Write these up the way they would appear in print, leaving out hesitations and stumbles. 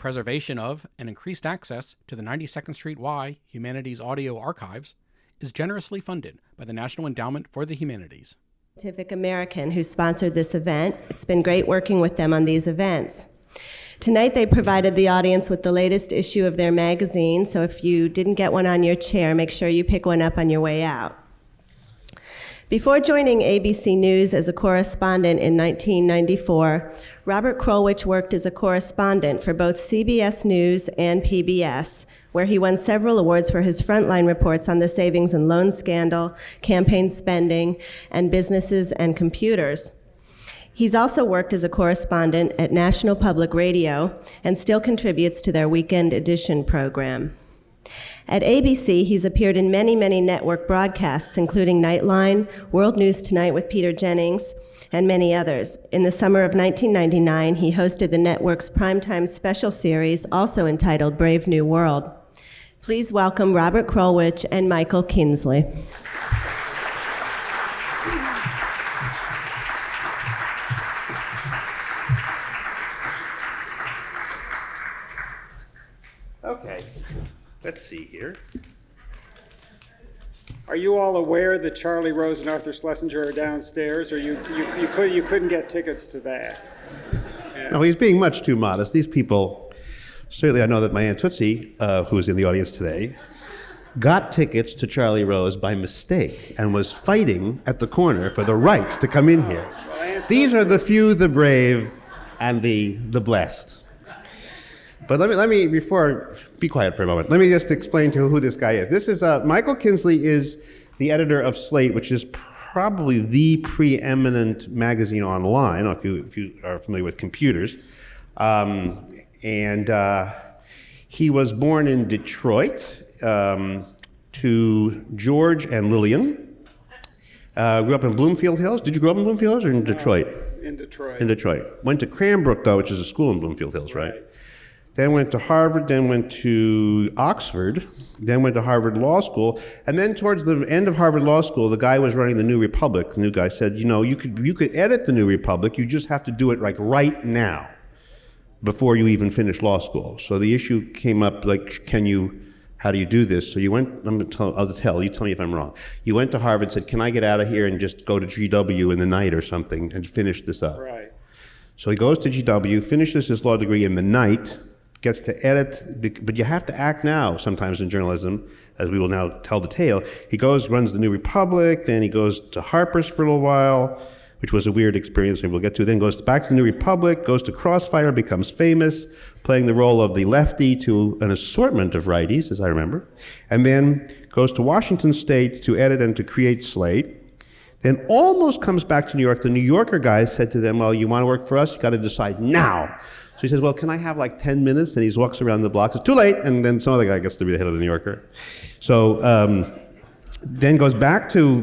preservation of and increased access to the 92nd Street Y Humanities Audio Archives is generously funded by the National Endowment for the Humanities. Scientific American, who sponsored this event. It's been great working with them on these events. Tonight they provided the audience with the latest issue of their magazine, so if you didn't get one on your chair, make sure you pick one up on your way out. Before joining ABC News as a correspondent in 1994, Robert Krulwich worked as a correspondent for both CBS News and PBS, where he won several awards for his frontline reports on the savings and loan scandal, campaign spending, and businesses and computers. He's also worked as a correspondent at National Public Radio and still contributes to their Weekend Edition program. At ABC, he's appeared in many, many network broadcasts, including Nightline, World News Tonight with Peter Jennings, and many others. In the summer of 1999, he hosted the network's primetime special series, also entitled Brave New World. Please welcome Robert Krulwich and Michael Kinsley. Okay, let's see here. Are you all aware that Charlie Rose and Arthur Schlesinger are downstairs, or you couldn't get tickets to that? Yeah. No, he's being much too modest. These people, certainly I know that my Aunt Tootsie, who's in the audience today, got tickets to Charlie Rose by mistake and was fighting at the corner for the right to come in here. Well, these are the few, the brave, and the blessed. But let me, before, be quiet for a moment. Let me just explain to you who this guy is. This is, Michael Kinsley is the editor of Slate, which is probably the preeminent magazine online, if you are familiar with computers. He was born in Detroit to George and Lillian. Grew up in Bloomfield Hills. Did you grow up in Bloomfield Hills or in Detroit? In Detroit. In Detroit. Went to Cranbrook, though, which is a school in Bloomfield Hills, right? Then went to Harvard, then went to Oxford, then went to Harvard Law School, and then towards the end of Harvard Law School, the guy was running the New Republic. The new guy said, you know, you could edit the New Republic, you just have to do it like right now, before you even finish law school. So the issue came up like, how do you do this? So you went, I'll tell, you tell me if I'm wrong. You went to Harvard, said, can I get out of here and just go to GW in the night or something and finish this up? Right. So he goes to GW, finishes his law degree in the night, gets to edit, but you have to act now sometimes in journalism, as we will now tell the tale. He goes, runs the New Republic, then he goes to Harper's for a little while, which was a weird experience, maybe we'll get to. Then goes back to the New Republic, goes to Crossfire, becomes famous, playing the role of the lefty to an assortment of righties, as I remember, and then goes to Washington State to edit and to create Slate. Then almost comes back to New York. The New Yorker guys said to them, well, you want to work for us? You got to decide now. So he says, well, can I have like 10 minutes? And he walks around the block, says, too late, and then some other guy gets to be the head of the New Yorker. So then goes back to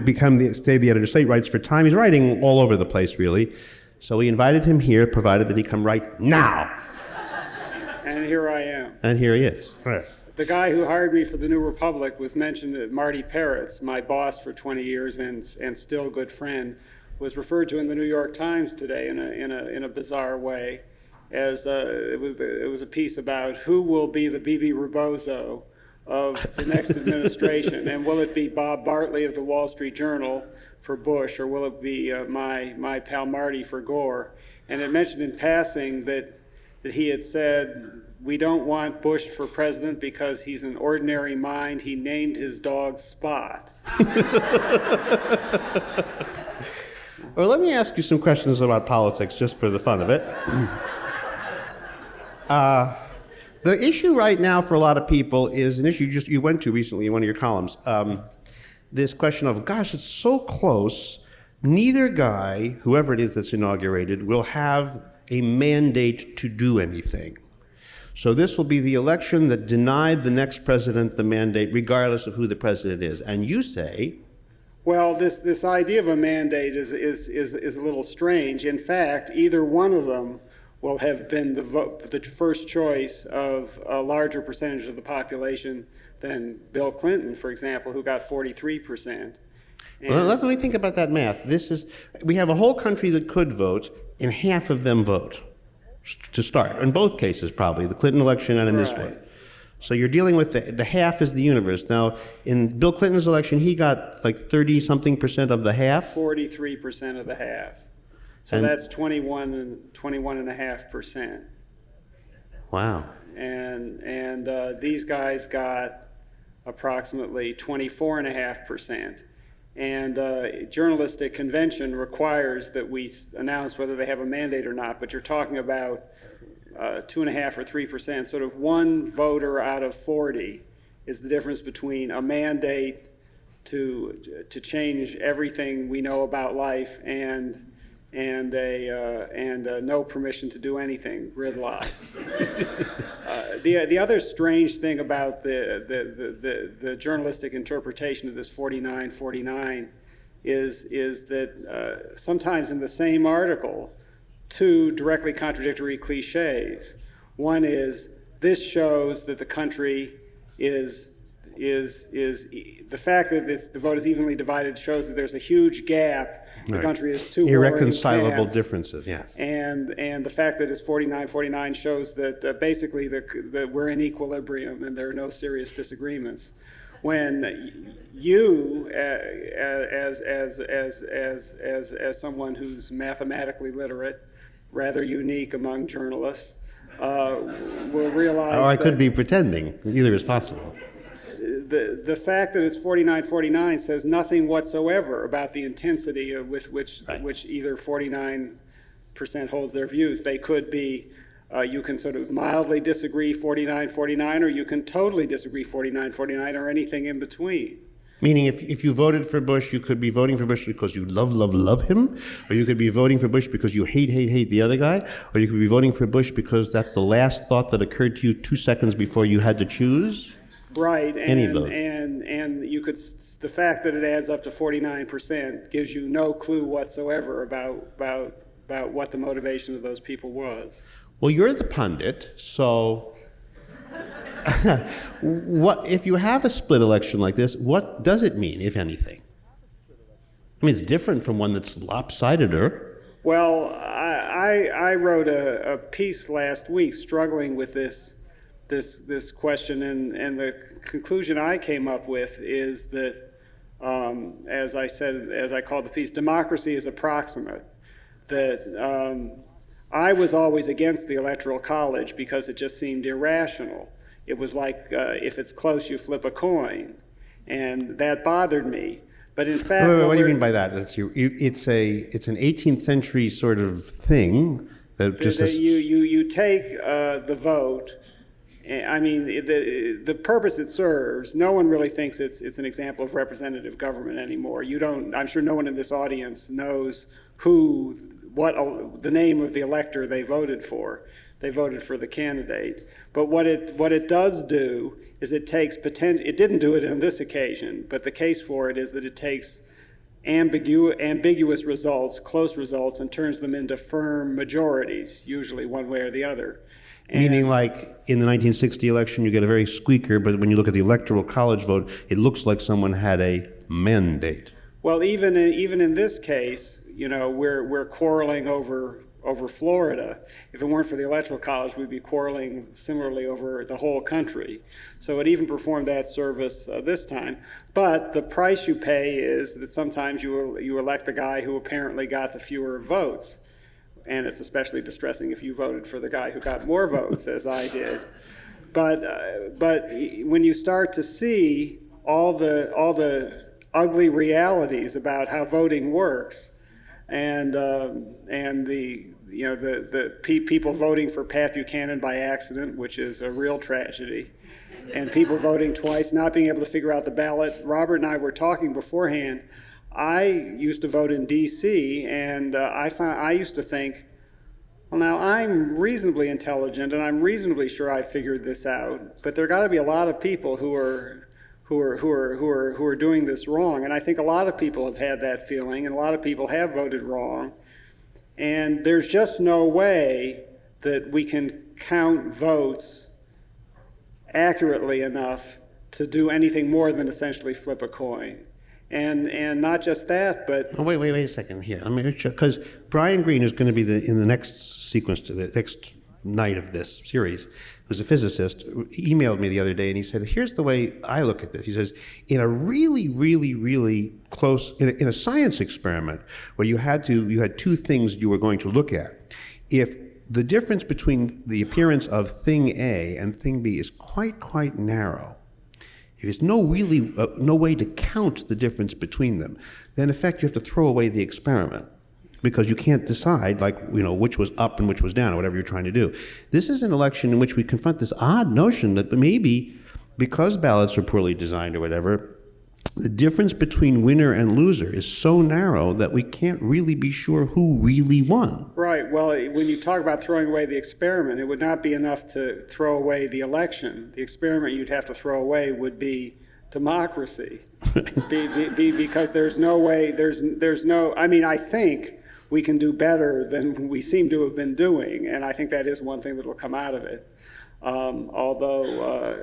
stay the editor of Slate, writes for Time. He's writing all over the place, really. So we invited him here, provided that he come right now. And here I am. And here he is. Right. The guy who hired me for the New Republic was mentioned at Marty Peretz, my boss for 20 years and still a good friend, was referred to in the New York Times today in a bizarre way. As it was a piece about who will be the Bibi Rebozo of the next administration, and will it be Bob Bartley of the Wall Street Journal for Bush, or will it be my pal Marty for Gore? And it mentioned in passing that he had said, we don't want Bush for president because he's an ordinary mind. He named his dog Spot. Well, let me ask you some questions about politics, just for the fun of it. The issue right now for a lot of people is an issue you went to recently in one of your columns. This question of, gosh, it's so close. Neither guy, whoever it is that's inaugurated, will have a mandate to do anything. So this will be the election that denied the next president the mandate, regardless of who the president is. And you say, well, this idea of a mandate is a little strange. In fact, either one of them will have been the first choice of a larger percentage of the population than Bill Clinton, for example, who got 43%. Well, let me think about that math. We have a whole country that could vote, and half of them vote. to start. In both cases, probably, the Clinton election and in this one. Right. So you're dealing with the half is the universe. Now, in Bill Clinton's election, he got like 30-something% of the half. 43% of the half. So And- that's 21.5%. Wow. And these guys got approximately 24.5%. And journalistic convention requires that we announce whether they have a mandate or not, but you're talking about 2.5 or 3%, sort of one voter out of 40 is the difference between a mandate to change everything we know about life and no permission to do anything, gridlock. The other strange thing about the journalistic interpretation of this 49-49 is that sometimes in the same article, two directly contradictory cliches. One is, this shows that the country is the fact that the vote is evenly divided shows that there's a huge gap. The country is two irreconcilable camps. differences, yes. And the fact that it's 49-49 shows that basically that we're in equilibrium and there are no serious disagreements. When you, as someone who's mathematically literate, rather unique among journalists, will realize. Or I could be pretending. Either is possible. The fact that it's 49-49 says nothing whatsoever about the intensity with which either 49% holds their views. They could be, you can sort of mildly disagree 49-49, or you can totally disagree 49-49, or anything in between. Meaning if you voted for Bush, you could be voting for Bush because you love him, or you could be voting for Bush because you hate the other guy, or you could be voting for Bush because that's the last thought that occurred to you 2 seconds before you had to choose. Right, Any of those. and you could, the fact that it adds up to 49% gives you no clue whatsoever about what the motivation of those people was. Well, you're the pundit, so what if you have a split election like this? What does it mean, if anything? I mean, it's different from one that's lopsideder. Well, I wrote a piece last week struggling with this question, and the conclusion I came up with is that, as I called the piece, democracy is approximate. That I was always against the Electoral College because it just seemed irrational. It was like if it's close, you flip a coin, and that bothered me. But in fact, what do you mean by that? It's an 18th century sort of thing that just you take the vote. I mean, the purpose it serves, no one really thinks it's an example of representative government anymore. I'm sure no one in this audience knows what the name of the elector they voted for. They voted for the candidate. But what it does do is it takes it didn't do it on this occasion, but the case for it is that it takes ambiguous results, close results, and turns them into firm majorities, usually one way or the other. Meaning, like in the 1960 election, you get a very squeaker, but when you look at the Electoral College vote, it looks like someone had a mandate. Well, even in this case, we're quarreling over Florida. If it weren't for the Electoral College, we'd be quarreling similarly over the whole country. So it even performed that service this time. But the price you pay is that sometimes you elect the guy who apparently got the fewer votes. And it's especially distressing if you voted for the guy who got more votes, as I did. But when you start to see all the ugly realities about how voting works, and the people voting for Pat Buchanan by accident, which is a real tragedy, and people voting twice, not being able to figure out the ballot. Robert and I were talking beforehand. I used to vote in D.C., and I used to think, well, now I'm reasonably intelligent, and I'm reasonably sure I figured this out. But there got to be a lot of people who are doing this wrong, and I think a lot of people have had that feeling, and a lot of people have voted wrong. And there's just no way that we can count votes accurately enough to do anything more than essentially flip a coin. And not just that, but Oh, wait a second here. I mean, because Brian Greene, who's going to be in the next sequence, to the next night of this series, who's a physicist, emailed me the other day, and he said, here's the way I look at this. He says, in a really, really, really close, in a science experiment where you had two things you were going to look at, if the difference between the appearance of thing A and thing B is quite narrow, if there's no way to count the difference between them, then in effect you have to throw away the experiment because you can't decide, which was up and which was down or whatever you're trying to do. This is an election in which we confront this odd notion that maybe because ballots are poorly designed or whatever, the difference between winner and loser is so narrow that we can't really be sure who really won. right. Well, when you talk about throwing away the experiment, it would not be enough to throw away the election. The experiment you'd have to throw away would be democracy, because there's no way. There's no. I mean, I think we can do better than we seem to have been doing, and I think that is one thing that will come out of it. Although,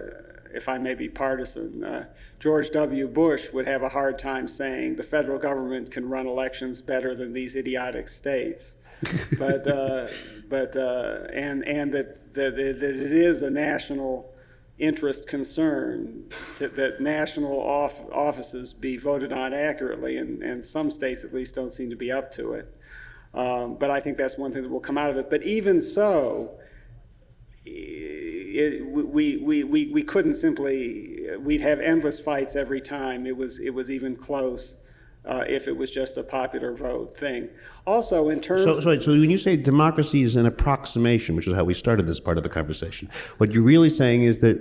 if I may be partisan, George W. Bush would have a hard time saying the federal government can run elections better than these idiotic states. But and that it is a national interest concern that national offices be voted on accurately, and some states at least don't seem to be up to it. But I think that's one thing that will come out of it. But even so, we couldn't simply, we'd have endless fights every time it was even close, if it was just a popular vote thing. Also, in terms So when you say democracy is an approximation, which is how we started this part of the conversation, what you're really saying is that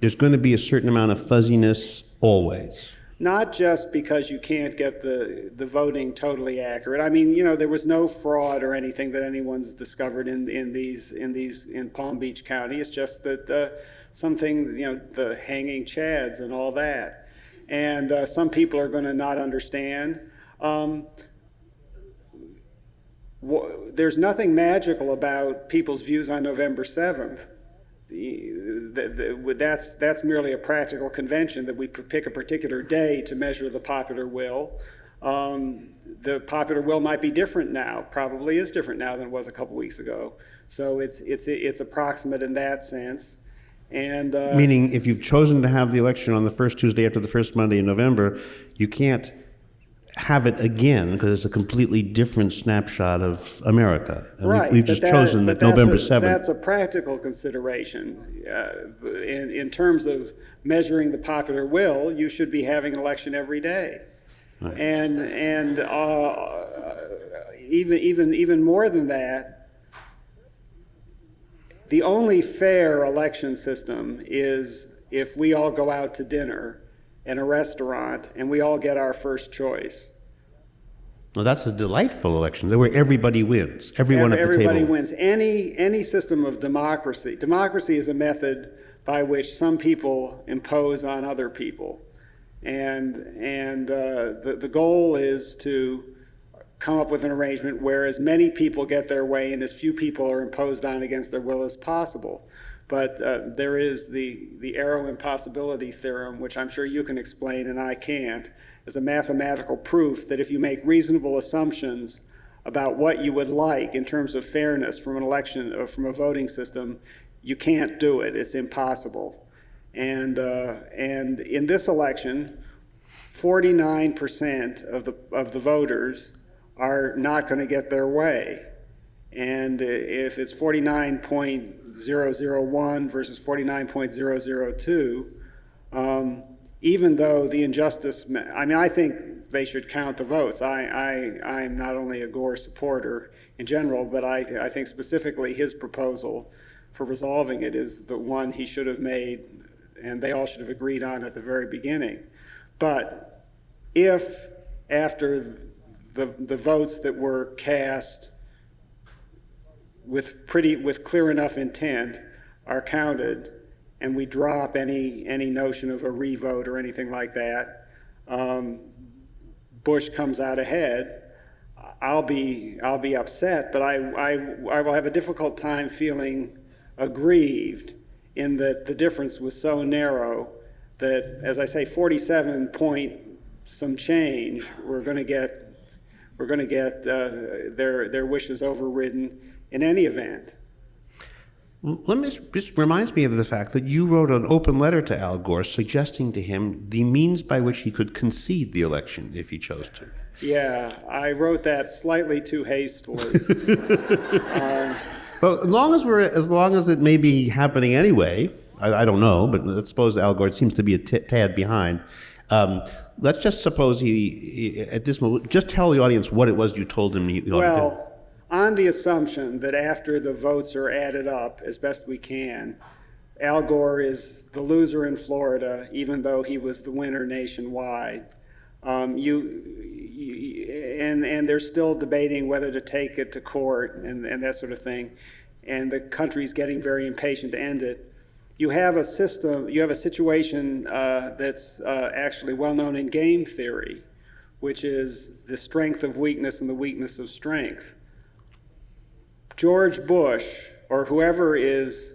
there's going to be a certain amount of fuzziness always. not just because you can't get the voting totally accurate. I mean, there was no fraud or anything that anyone's discovered in Palm Beach County. It's just that some things, the hanging chads and all that. And some people are going to not understand. There's nothing magical about people's views on November 7th. That's merely a practical convention that we pick a particular day to measure the popular will. The popular will might be different now, probably is different now than it was a couple weeks ago. So it's approximate in that sense. And meaning, if you've chosen to have the election on the first Tuesday after the first Monday in November, you can't have it again because it's a completely different snapshot of America. And right, we've just chosen that November 7th. That's a practical consideration. In terms of measuring the popular will, you should be having an election every day. Right. And even more than that, the only fair election system is if we all go out to dinner in a restaurant and we all get our first choice. Well, that's a delightful election where everybody wins. Everyone at the table. Everybody wins. Any system of democracy. Democracy is a method by which some people impose on other people, and the goal is to come up with an arrangement where as many people get their way and as few people are imposed on against their will as possible. But there is the arrow impossibility theorem, which I'm sure you can explain and I can't, as a mathematical proof that if you make reasonable assumptions about what you would like in terms of fairness from an election or from a voting system, you can't do it. It's impossible. And in this election, 49% of the voters are not going to get their way. And if it's 49.001 versus 49.002, even though the injustice, I think they should count the votes. I'm not only a Gore supporter in general, but I think specifically his proposal for resolving it is the one he should have made, and they all should have agreed on at the very beginning. But if after the votes that were cast with clear enough intent are counted, and we drop any notion of a revote or anything like that, Bush comes out ahead, I'll be upset, but I will have a difficult time feeling aggrieved in that the difference was so narrow that, as I say, 47 point some change, we're going to get their wishes overridden in any event. This reminds me of the fact that you wrote an open letter to Al Gore suggesting to him the means by which he could concede the election if he chose to. Yeah, I wrote that slightly too hastily. Well, as long as it may be happening anyway, I don't know, but let's suppose Al Gore seems to be a tad behind. Let's just suppose he at this moment, just tell the audience what it was you told him you ought to do. Well, on the assumption that after the votes are added up as best we can, Al Gore is the loser in Florida, even though he was the winner nationwide. And they're still debating whether to take it to court and that sort of thing. And the country's getting very impatient to end it. You have a situation that's actually well known in game theory, which is the strength of weakness and the weakness of strength. George Bush, or whoever is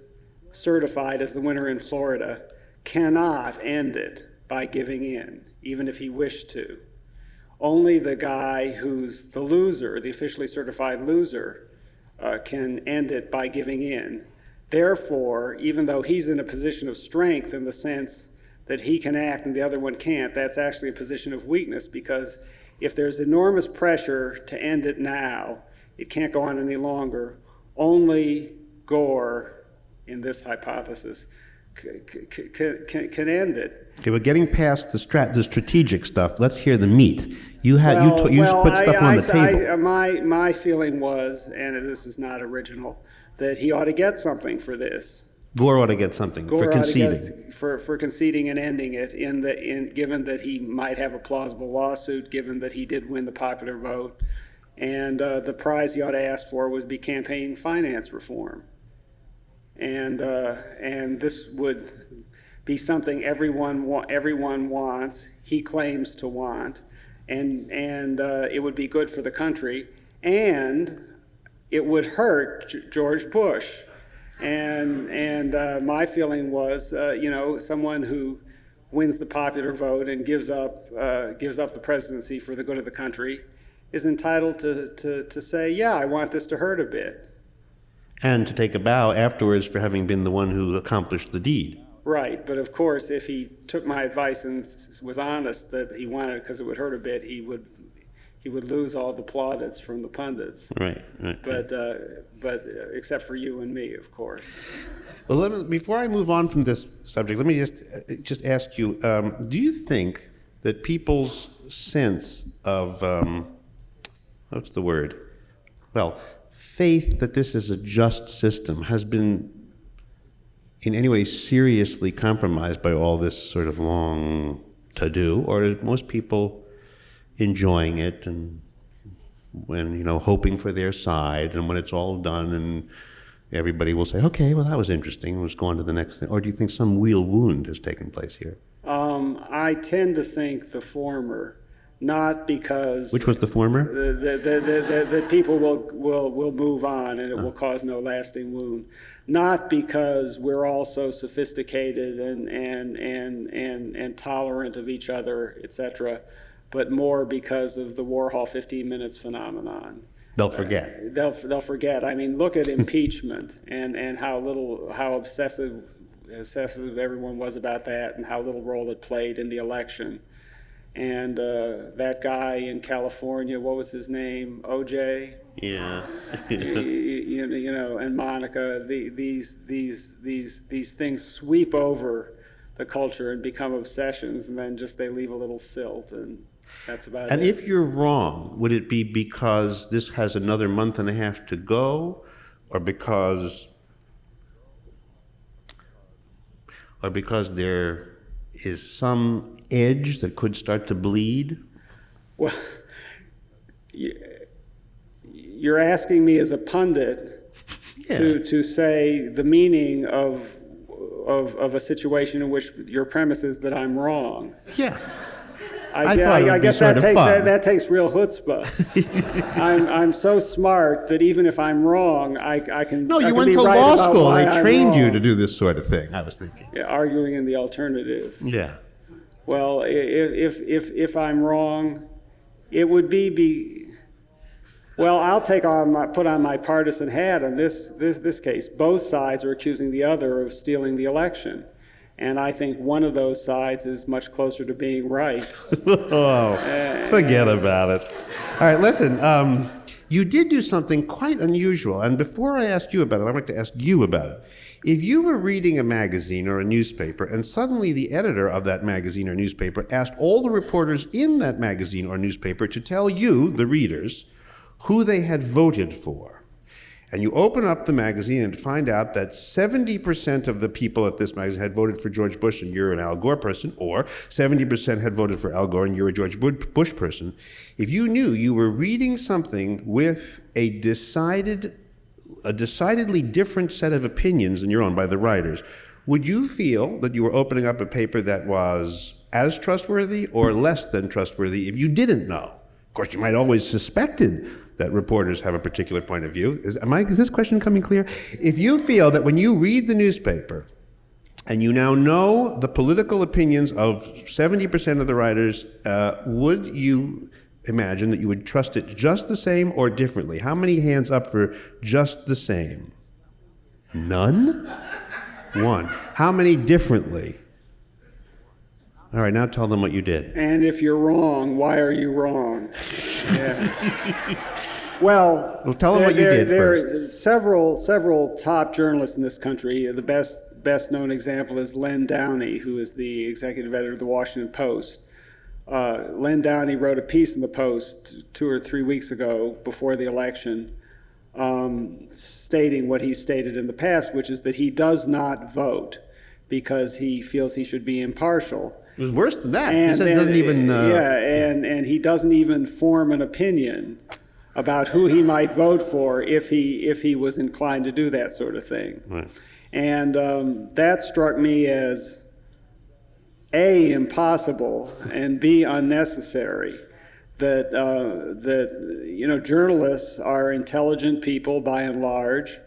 certified as the winner in Florida, cannot end it by giving in, even if he wished to. Only the guy who's the loser, the officially certified loser, can end it by giving in. Therefore, even though he's in a position of strength in the sense that he can act and the other one can't, that's actually a position of weakness, because if there's enormous pressure to end it now, it can't go on any longer. Only Gore, in this hypothesis, can end it. Okay, but getting past the strategic stuff, let's hear the meat. You put stuff on the table. My feeling was, and this is not original, that he ought to get something for this. Gore ought to get something for conceding. For conceding and ending it, given that he might have a plausible lawsuit, given that he did win the popular vote. And the prize he ought to ask for would be campaign finance reform. And this would be something everyone wants, he claims to want, and it would be good for the country, and it would hurt George Bush. And my feeling was, someone who wins the popular vote and gives up the presidency for the good of the country is entitled to say, yeah, I want this to hurt a bit. And to take a bow afterwards for having been the one who accomplished the deed. Right, but of course, if he took my advice and was honest that he wanted it because it would hurt a bit, he would lose all the plaudits from the pundits. Right. But except for you and me, of course. Well, before I move on from this subject, let me just ask you: do you think that people's sense of what's the word? Well, faith that this is a just system has been in any way seriously compromised by all this sort of long to-do, or are most people enjoying it and when hoping for their side, and when it's all done and everybody will say, okay, well, that was interesting, let's go on to the next thing? Or do you think some real wound has taken place here? I tend to think the former. Not because... Which was the former? That people will move on and it will cause no lasting wound. Not because we're all so sophisticated and tolerant of each other, etc., but more because of the Warhol 15 minutes phenomenon. They'll forget. They'll forget. I mean, look at impeachment and how obsessive everyone was about that, and how little role it played in the election. And that guy in California, what was his name? OJ? Yeah. And Monica. These things sweep over the culture and become obsessions, and then just they leave a little silt, and that's about it. And if you're wrong, would it be because this has another month and a half to go, or because there is some edge that could start to bleed? Well, you're asking me as a pundit to say the meaning of a situation in which your premise is that I'm wrong. Yeah. I guess that takes real chutzpah. I'm so smart that even if I'm wrong, I can. No, you went to law school. They trained you to do this sort of thing. I was thinking. Yeah, arguing in the alternative. Yeah. Well, if I'm wrong, it would well, I'll put on my partisan hat in this case. Both sides are accusing the other of stealing the election. And I think one of those sides is much closer to being right. Forget about it. All right, listen, you did do something quite unusual. And before I ask you about it, I'd like to ask you about it. If you were reading a magazine or a newspaper, and suddenly the editor of that magazine or newspaper asked all the reporters in that magazine or newspaper to tell you, the readers, who they had voted for. And you open up the magazine and find out that 70% of the people at this magazine had voted for George Bush and you're an Al Gore person, or 70% had voted for Al Gore and you're a George Bush person. If you knew you were reading something with a decidedly different set of opinions than your own by the writers, would you feel that you were opening up a paper that was as trustworthy or less than trustworthy if you didn't know? Of course, you might always suspected that reporters have a particular point of view. Is this question coming clear? If you feel that when you read the newspaper and you now know the political opinions of 70% of the writers, would you imagine that you would trust it just the same or differently? How many hands up for just the same? None? One. How many differently? All right, now tell them what you did. And if you're wrong, why are you wrong? Yeah. Well, tell them what you did first. There are several top journalists in this country. The best known example is Len Downey, who is the executive editor of the Washington Post. Len Downey wrote a piece in the Post 2 or 3 weeks ago before the election, stating what he stated in the past, which is that he does not vote because he feels he should be impartial. It was worse than that. He said he doesn't even... and he doesn't even form an opinion about who he might vote for if he was inclined to do that sort of thing. Right. And that struck me as A, impossible, and B, unnecessary. That journalists are intelligent people by and large,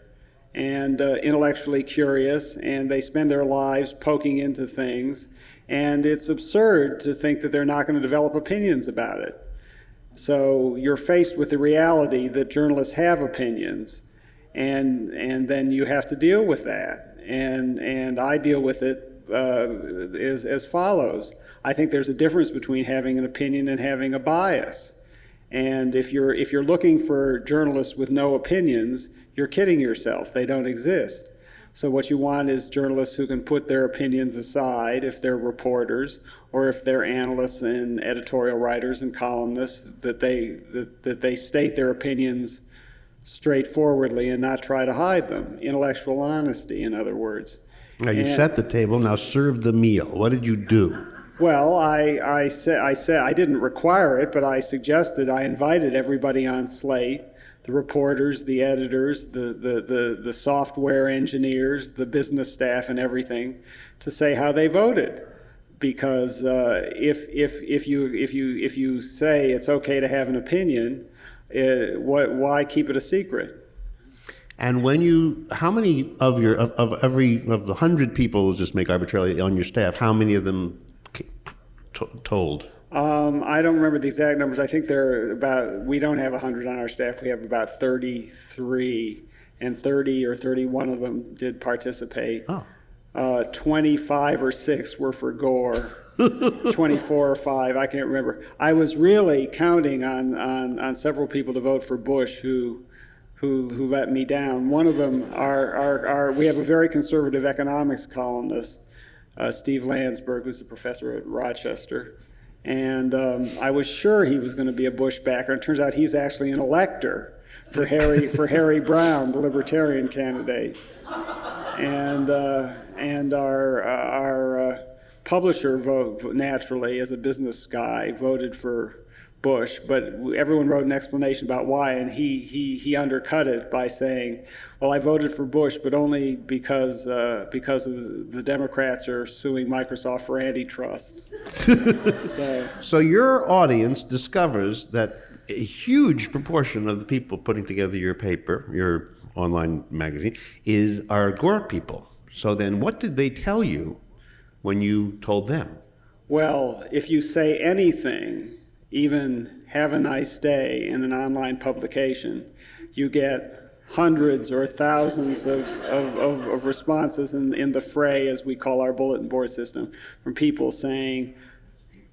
and intellectually curious, and they spend their lives poking into things, and it's absurd to think that they're not going to develop opinions about it. So you're faced with the reality that journalists have opinions, and then you have to deal with that. And I deal with it as follows. I think there's a difference between having an opinion and having a bias. And if you're looking for journalists with no opinions, you're kidding yourself. They don't exist. So what you want is journalists who can put their opinions aside if they're reporters or if they're analysts and editorial writers and columnists, that they state their opinions straightforwardly and not try to hide them. Intellectual honesty, in other words. Now you set the table, now serve the meal. What did you do? Well, I said I didn't require it, but I invited everybody on Slate, the reporters, the editors, the software engineers, the business staff, and everything, to say how they voted. Because if you say it's okay to have an opinion, why keep it a secret? And how many of the 100 people, just make arbitrarily, on your staff, how many of them told? I don't remember the exact numbers. I think we don't have 100 on our staff. We have about 33, and 30 or 31 of them did participate. Oh. 25 or 6 were for Gore. 24 or 5, I can't remember. I was really counting on several people to vote for Bush who let me down. One of them we have a very conservative economics columnist, Steve Landsberg, who's a professor at Rochester. And I was sure he was going to be a Bush backer. It turns out he's actually an elector for Harry Brown, the Libertarian candidate. And our publisher naturally, as a business guy, voted for Bush, but everyone wrote an explanation about why, and he undercut it by saying, well, I voted for Bush, but only because of the Democrats are suing Microsoft for antitrust. So your audience discovers that a huge proportion of the people putting together your paper, your online magazine, are Gore people. So then what did they tell you when you told them? Well, if you say anything, even have a nice day in an online publication, you get hundreds or thousands of responses in the fray, as we call our bulletin board system, from people saying,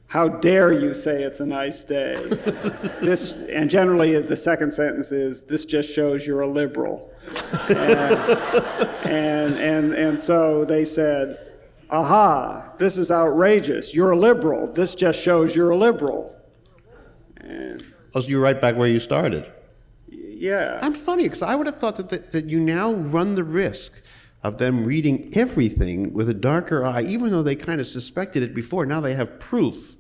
how dare you say it's a nice day? This, and generally the second sentence is, this just shows you're a liberal. And so they said, aha, this is outrageous. You're a liberal. This just shows you're a liberal. And Oh, so you're right back where you started. yeah. I'm funny, because I would have thought that you now run the risk of them reading everything with a darker eye, even though they kind of suspected it before. Now they have proof.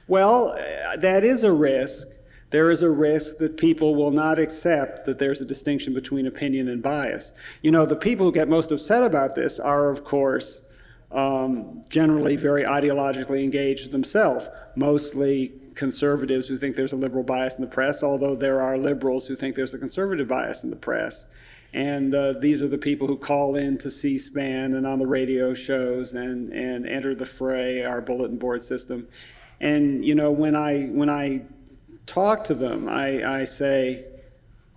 Well, that is a risk. There is a risk that people will not accept that there's a distinction between opinion and bias. You know, the people who get most upset about this are, of course, generally very ideologically engaged themselves, mostly conservatives who think there's a liberal bias in the press, although there are liberals who think there's a conservative bias in the press. And these are the people who call in to C-SPAN and on the radio shows and enter the fray, our bulletin board system. And, you know, when I talk to them, I say,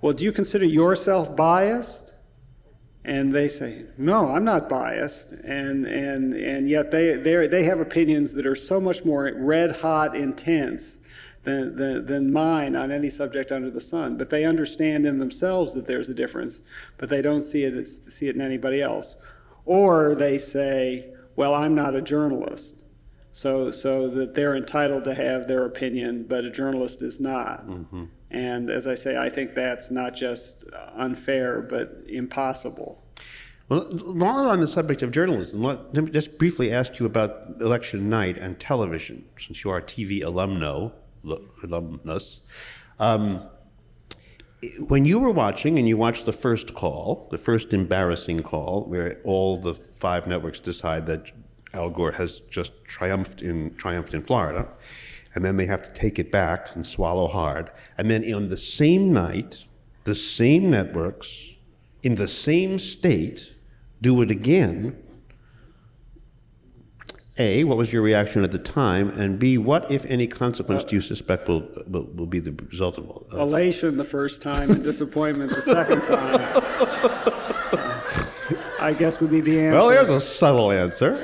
well, do you consider yourself biased? And they say, no, I'm not biased. And yet they have opinions that are so much more red hot intense than mine on any subject under the sun. But they understand in themselves that there's a difference, but they don't see it in anybody else. Or they say, well, I'm not a journalist. So that they're entitled to have their opinion, but a journalist is not. Mm-hmm. And as I say, I think that's not just unfair, but impossible. Well, while on the subject of journalism, let me just briefly ask you about election night and television, since you are a TV alumnus. When you were watching, and you watched the first call, the first embarrassing call, where all the 5 networks decide that Al Gore has just triumphed in Florida, and then they have to take it back and swallow hard. And then on the same night, the same networks in the same state do it again. A, what was your reaction at the time? And B, what, if any, consequence do you suspect will be the result of all that? Elation the first time and disappointment the second time. I guess would be the answer. Well, there's a subtle answer.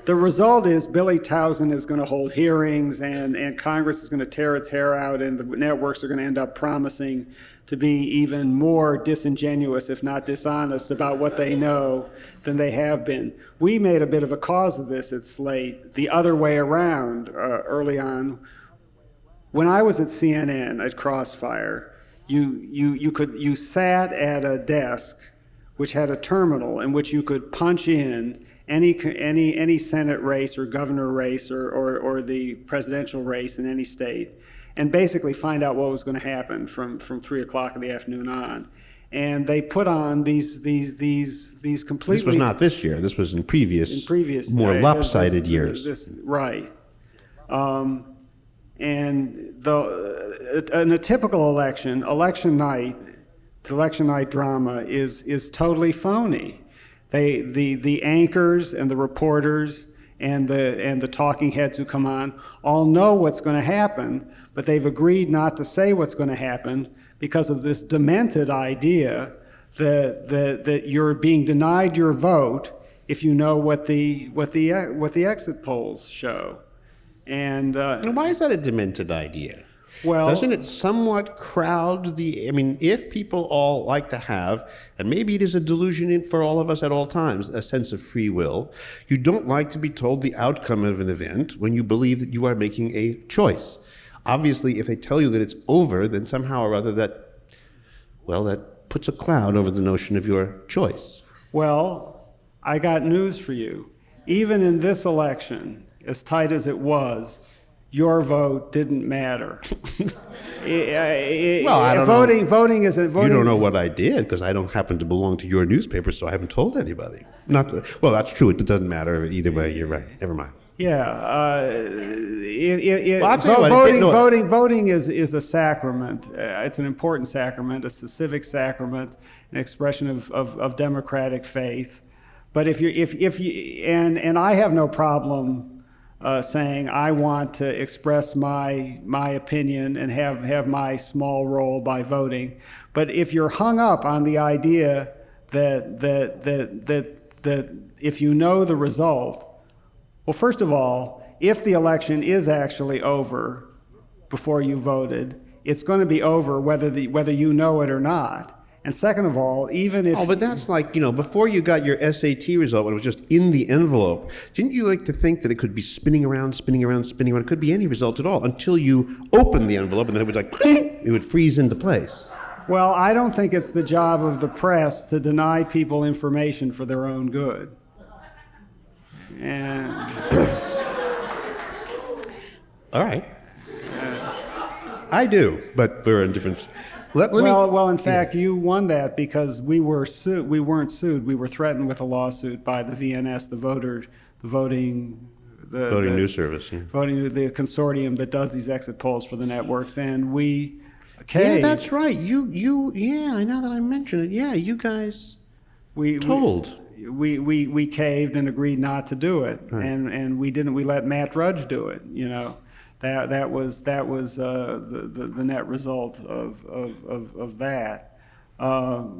The result is Billy Towson is going to hold hearings, and Congress is going to tear its hair out, and the networks are going to end up promising to be even more disingenuous, if not dishonest, about what they know than they have been. We made a bit of a cause of this at Slate the other way around early on. When I was at CNN at Crossfire, you sat at a desk which had a terminal in which you could punch in any Senate race or governor race or the presidential race in any state, and basically find out what was going to happen from 3 o'clock in the afternoon on. And they put on these completely. This was not this year. This was in previous more lopsided years. Right. And in a typical election night, the election night drama is totally phony. The anchors and the reporters and the talking heads who come on all know what's going to happen, but they've agreed not to say what's going to happen because of this demented idea that you're being denied your vote if you know what the exit polls show. And why is that a demented idea? Well, doesn't it somewhat crowd if people all like to have, and maybe it is a delusion for all of us at all times, a sense of free will, you don't like to be told the outcome of an event when you believe that you are making a choice. Obviously, if they tell you that it's over, then somehow or other that puts a cloud over the notion of your choice. Well, I got news for you. Even in this election, as tight as it was, your vote didn't matter. Well, I don't voting, know. Voting isn't voting. You don't know what I did because I don't happen to belong to your newspaper, so I haven't told anybody. Well, that's true. It doesn't matter either way. You're right. Never mind. Yeah. Voting is a sacrament. It's an important sacrament. It's a civic sacrament, an expression of democratic faith. But if you and I have no problem saying, I want to express my opinion and have my small role by voting. But if you're hung up on the idea that if you know the result, well, first of all, if the election is actually over before you voted, it's going to be over whether you know it or not. And second of all, even if... Oh, but that's like, before you got your SAT result, when it was just in the envelope, didn't you like to think that it could be spinning around, spinning around, spinning around? It could be any result at all until you open the envelope and then it would it would freeze into place. Well, I don't think it's the job of the press to deny people information for their own good. And... All right. I do, but we're in different... Well, in fact, you won that because we weren't sued. We were threatened with a lawsuit by the VNS, the voting news service, the consortium that does these exit polls for the networks, and we caved. Yeah, that's right. Yeah. Now that I mention it, yeah, you guys we caved and agreed not to do it, right. and we didn't. We let Matt Drudge do it. That was the net result of that.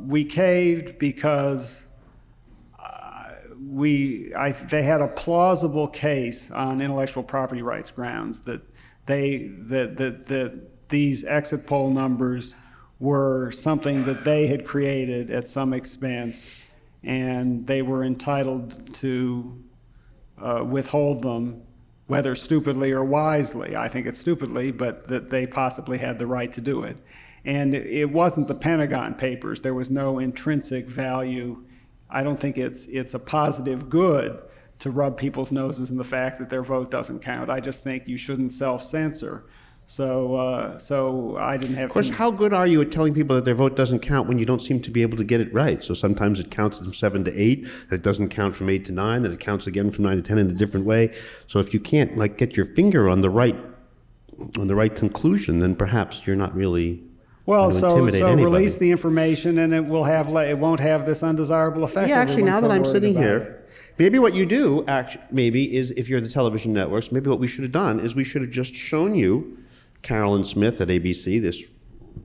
We caved because they had a plausible case on intellectual property rights grounds that these exit poll numbers were something that they had created at some expense, and they were entitled to withhold them, whether stupidly or wisely. I think it's stupidly, but that they possibly had the right to do it. And it wasn't the Pentagon Papers. There was no intrinsic value. I don't think it's a positive good to rub people's noses in the fact that their vote doesn't count. I just think you shouldn't self-censor. So I didn't have. Of course, how good are you at telling people that their vote doesn't count when you don't seem to be able to get it right? So sometimes it counts from 7 to 8, that it doesn't count from 8 to 9, that it counts again from 9 to 10 in a different way. So if you can't get your finger on the right conclusion, then perhaps you're not really. Well, so anybody. Release the information, and it won't have this undesirable effect. Yeah, actually, now that I'm sitting here, maybe what you do, is if you're the television networks, maybe what we should have done is we should have just shown you Carolyn Smith at ABC, this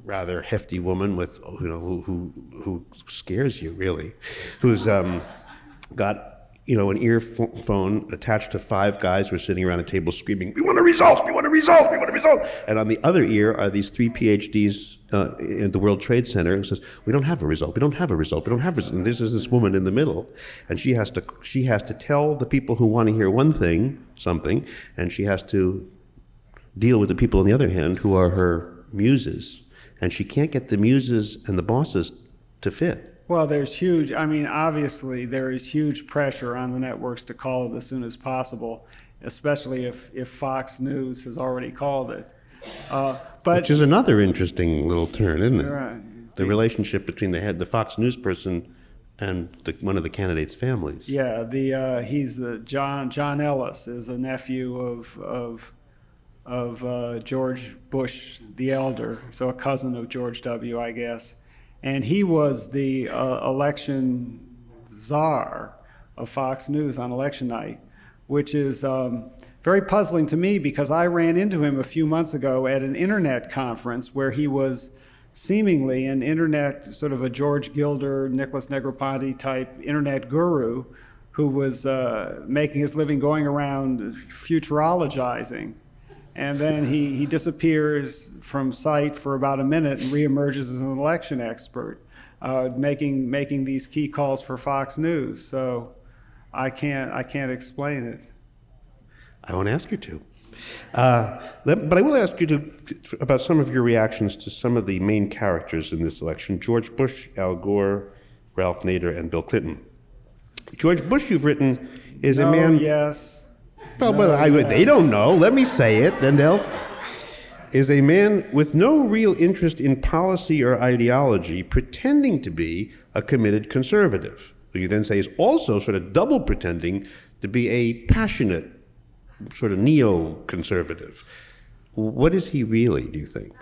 rather hefty woman with who scares you really, who's got an earphone attached to 5 guys who are sitting around a table screaming, "We want a result! We want a result! We want a result!" And on the other ear are these 3 PhDs in the World Trade Center, and says, "We don't have a result. We don't have a result. We don't have a result." And this is this woman in the middle, and she has to tell the people who want to hear one thing something, and she has to deal with the people on the other hand who are her muses, and she can't get the muses and the bosses to fit. Well, obviously there is huge pressure on the networks to call it as soon as possible, especially if Fox News has already called it. Which is another interesting little turn, isn't it? Right. The relationship between the Fox News person and one of the candidates' families. Yeah, he's John Ellis is a nephew of George Bush the Elder, so a cousin of George W., I guess. And he was the election czar of Fox News on election night, which is very puzzling to me because I ran into him a few months ago at an internet conference where he was seemingly an internet, sort of a George Gilder, Nicholas Negroponte type internet guru who was making his living going around futurologizing. And then he disappears from sight for about a minute and reemerges as an election expert, making these key calls for Fox News. So I can't explain it. I won't ask you to. But I will ask you about some of your reactions to some of the main characters in this election: George Bush, Al Gore, Ralph Nader, and Bill Clinton. George Bush, you've written, is a man. Yes. Well, but they don't know. Let me say it, then is a man with no real interest in policy or ideology, pretending to be a committed conservative, who you then say is also sort of double pretending to be a passionate sort of neo-conservative. What is he really, do you think?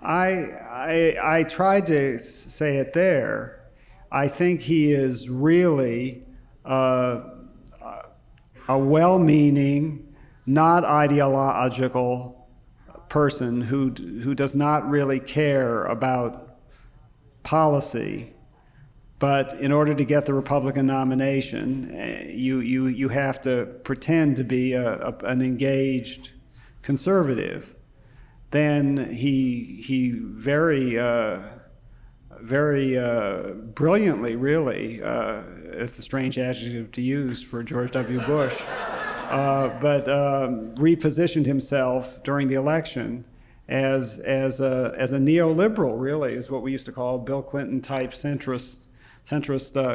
I tried to say it there. I think he is really a well-meaning, not ideological person who does not really care about policy. But in order to get the Republican nomination, you have to pretend to be an engaged conservative. Then he very brilliantly, really, it's a strange adjective to use for George W. Bush, but repositioned himself during the election as a neoliberal, really, is what we used to call Bill Clinton type centrist,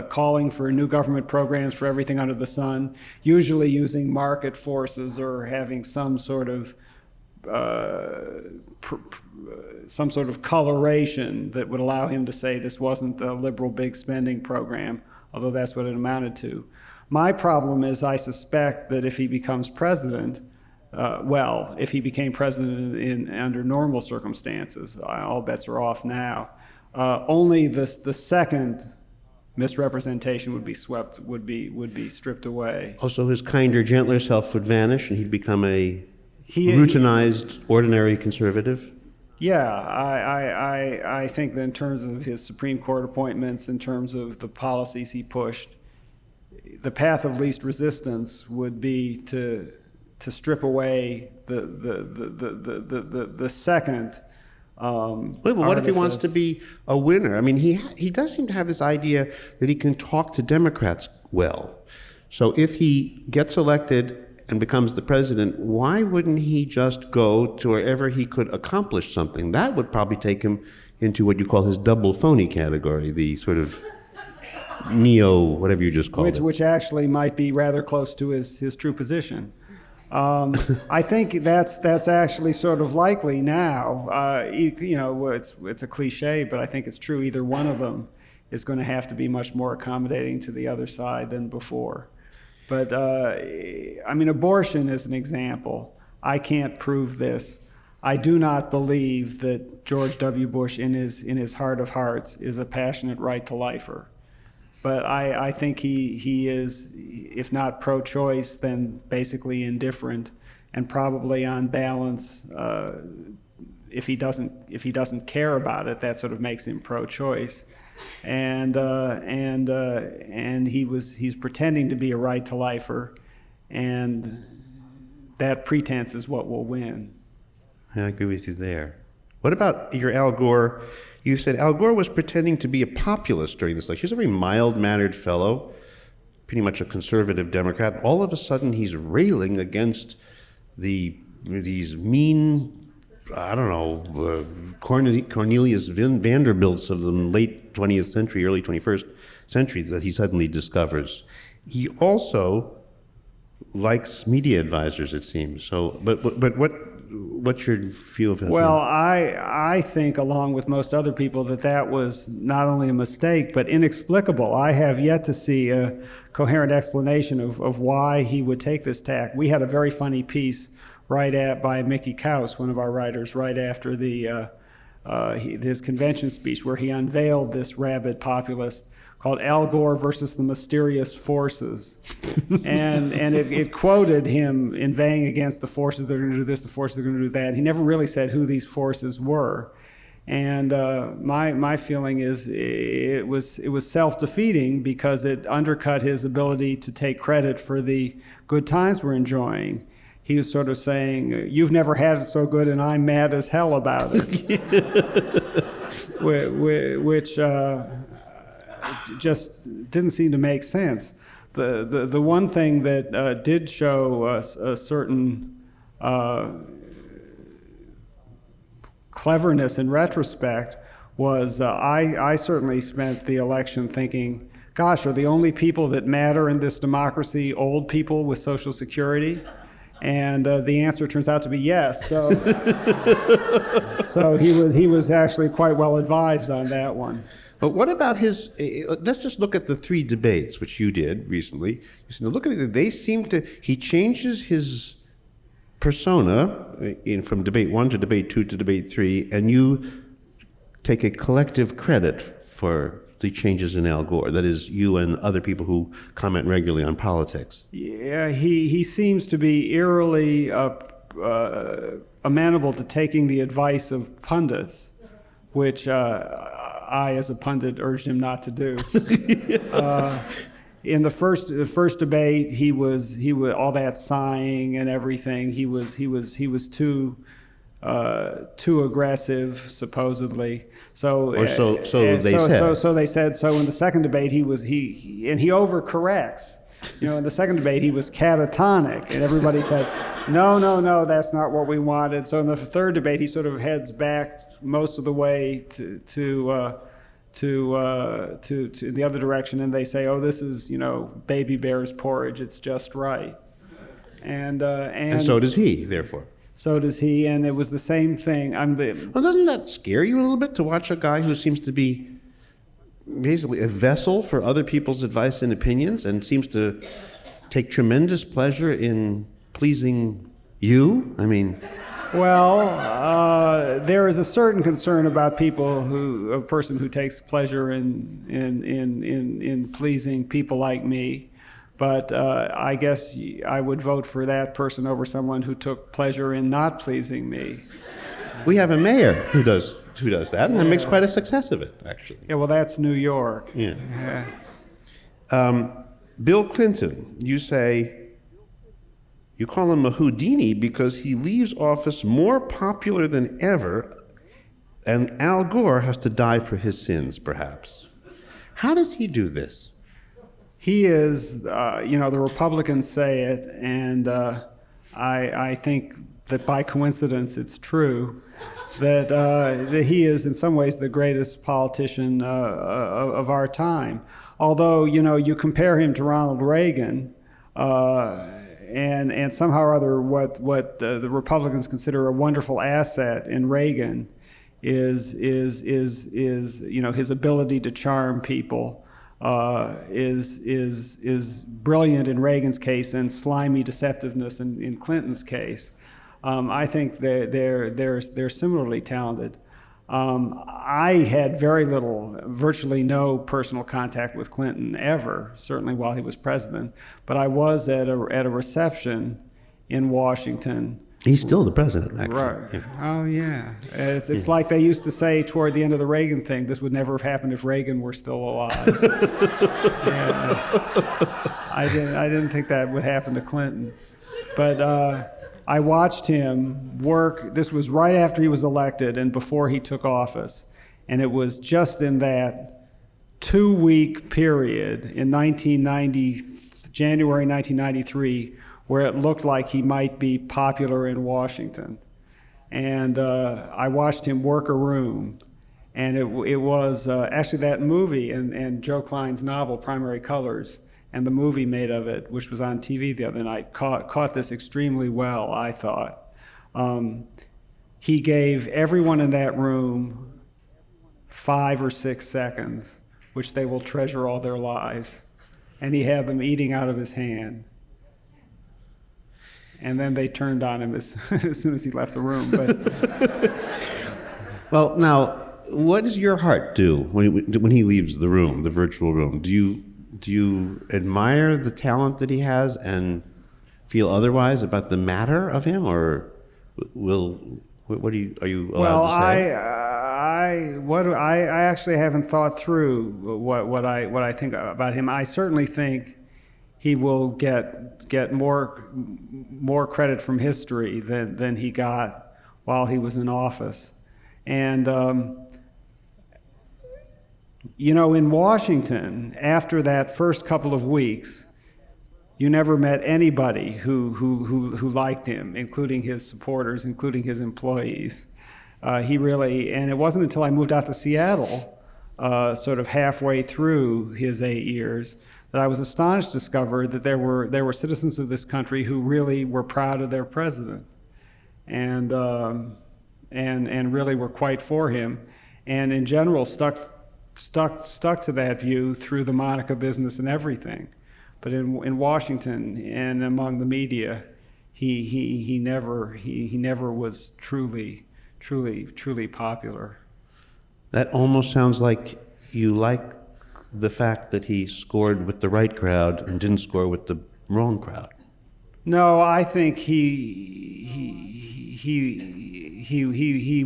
calling for new government programs for everything under the sun, usually using market forces or having some sort of coloration that would allow him to say this wasn't a liberal big spending program, although that's what it amounted to. My problem is I suspect that if he becomes president, if he became president under normal circumstances, all bets are off now, only the second misrepresentation would be stripped away. Also, his kinder, gentler self would vanish, and he'd become a routinized, ordinary conservative? Yeah, I think that in terms of his Supreme Court appointments, in terms of the policies he pushed, the path of least resistance would be to strip away the second. Wait, but what if he wants to be a winner? I mean, he does seem to have this idea that he can talk to Democrats well. So if he gets elected and becomes the president, why wouldn't he just go to wherever he could accomplish something? That would probably take him into what you call his double phony category, the sort of neo, whatever you just called it. Which actually might be rather close to his true position. I think that's actually sort of likely now. It's a cliche, but I think it's true. Either one of them is going to have to be much more accommodating to the other side than before. But abortion is an example. I can't prove this. I do not believe that George W. Bush, in his heart of hearts, is a passionate right-to-lifer. But I think he is, if not pro-choice, then basically indifferent, and probably on balance, if he doesn't care about it, that sort of makes him pro-choice. And he's pretending to be a right-to-lifer, and that pretense is what will win. I agree with you there. What about your Al Gore? You said Al Gore was pretending to be a populist during this election. He's a very mild-mannered fellow, pretty much a conservative Democrat. All of a sudden, he's railing against these mean, Cornelius Vanderbilts of the late 20th century, early 21st century that he suddenly discovers. He also likes media advisors, it seems. So, but what's your view of him? Well, I think, along with most other people, that was not only a mistake, but inexplicable. I have yet to see a coherent explanation of why he would take this tack. We had a very funny piece by Mickey Kaus, one of our writers, right after his convention speech, where he unveiled this rabid populist called Al Gore versus the Mysterious Forces. and it quoted him inveighing against the forces that are going to do this, the forces that are going to do that. He never really said who these forces were. And my feeling is it was self-defeating, because it undercut his ability to take credit for the good times we're enjoying. He was sort of saying, "You've never had it so good, and I'm mad as hell about it," which just didn't seem to make sense. The one thing that did show us a certain cleverness in retrospect was I certainly spent the election thinking, gosh, are the only people that matter in this democracy old people with Social Security? And the answer turns out to be yes. So, so he was actually quite well advised on that one. But what about his? Let's just look at the 3 debates which you did recently. Look at it. They seem to. He changes his persona from debate 1 to debate 2 to debate 3, and you take a collective credit for the changes in Al Gore? That is, you and other people who comment regularly on politics. Yeah, he seems to be eerily amenable to taking the advice of pundits, which I, as a pundit, urged him not to do. In the first debate, he was all that sighing and everything. He was too aggressive, supposedly. So they said. So they said. So in the second debate, he overcorrects. In the second debate, he was catatonic, and everybody said, no, that's not what we wanted. So in the third debate, he sort of heads back most of the way to the other direction, and they say, oh, this is, baby bear's porridge. It's just right. And so does he, therefore. So does he, and it was the same thing. Well, doesn't that scare you a little bit to watch a guy who seems to be basically a vessel for other people's advice and opinions, and seems to take tremendous pleasure in pleasing you? I mean... Well, there is a certain concern about a person who takes pleasure in pleasing people like me, but I guess I would vote for that person over someone who took pleasure in not pleasing me. We have a mayor who does that, and makes quite a success of it, actually. Yeah, well, that's New York. Yeah. Bill Clinton, you call him a Houdini because he leaves office more popular than ever, and Al Gore has to die for his sins, perhaps. How does he do this? He is, the Republicans say it, and I think that by coincidence it's true, that he is in some ways the greatest politician of our time. Although, you compare him to Ronald Reagan, and somehow or other what the Republicans consider a wonderful asset in Reagan is his ability to charm people, is brilliant in Reagan's case and slimy deceptiveness in Clinton's case. I think they're similarly talented. I had virtually no personal contact with Clinton ever, certainly while he was president, but I was at a reception in Washington. He's still the president, actually. Right. Yeah. Oh, yeah. It's like they used to say toward the end of the Reagan thing, this would never have happened if Reagan were still alive. Yeah. I didn't think that would happen to Clinton. But I watched him work. This was right after he was elected and before he took office. And it was just in that 2-week period in January 1993, where it looked like he might be popular in Washington. And I watched him work a room. And it was actually that movie and Joe Klein's novel, Primary Colors, and the movie made of it, which was on TV the other night, caught this extremely well, I thought. He gave everyone in that room 5 or 6 seconds, which they will treasure all their lives. And he had them eating out of his hand. And then they turned on him as soon as he left the room. But well, now, what does your heart do when he leaves the room, the virtual room? Do you admire the talent that he has and feel otherwise about the matter of him, or are you allowed to say? I actually haven't thought through what I think about him. I certainly think he will get more credit from history than he got while he was in office. And in Washington, after that first couple of weeks, you never met anybody who liked him, including his supporters, including his employees. And it wasn't until I moved out to Seattle, sort of halfway through his 8 years, that I was astonished to discover that there were citizens of this country who really were proud of their president, and really were quite for him, and in general stuck to that view through the Monica business and everything. But in Washington and among the media, he never was truly popular. That almost sounds like you like the fact that he scored with the right crowd and didn't score with the wrong crowd? No, I think he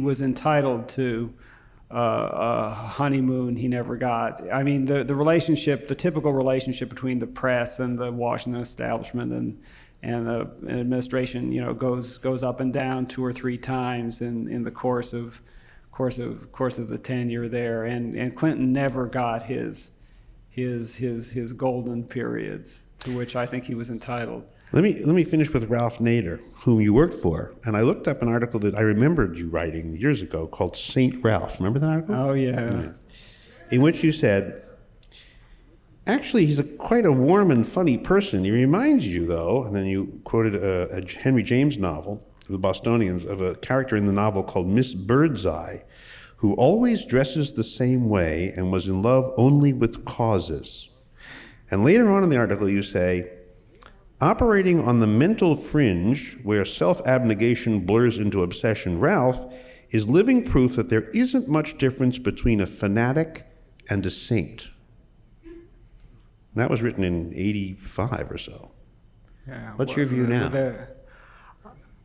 was entitled to a honeymoon he never got. I mean, the relationship, the typical relationship between the press and the Washington establishment and the administration, goes up and down 2 or 3 times in the course of the tenure there. And Clinton never got his golden periods, to which I think he was entitled. Let me finish with Ralph Nader, whom you worked for. And I looked up an article that I remembered you writing years ago called Saint Ralph. Remember that article? Oh, yeah. In which you said, actually, he's quite a warm and funny person. He reminds you, though, and then you quoted a Henry James novel, The Bostonians, of a character in the novel called Miss Birdseye, who always dresses the same way and was in love only with causes. And later on in the article, you say, operating on the mental fringe where self-abnegation blurs into obsession, Ralph is living proof that there isn't much difference between a fanatic and a saint. And that was written in 85 or so. Yeah. What's your view now?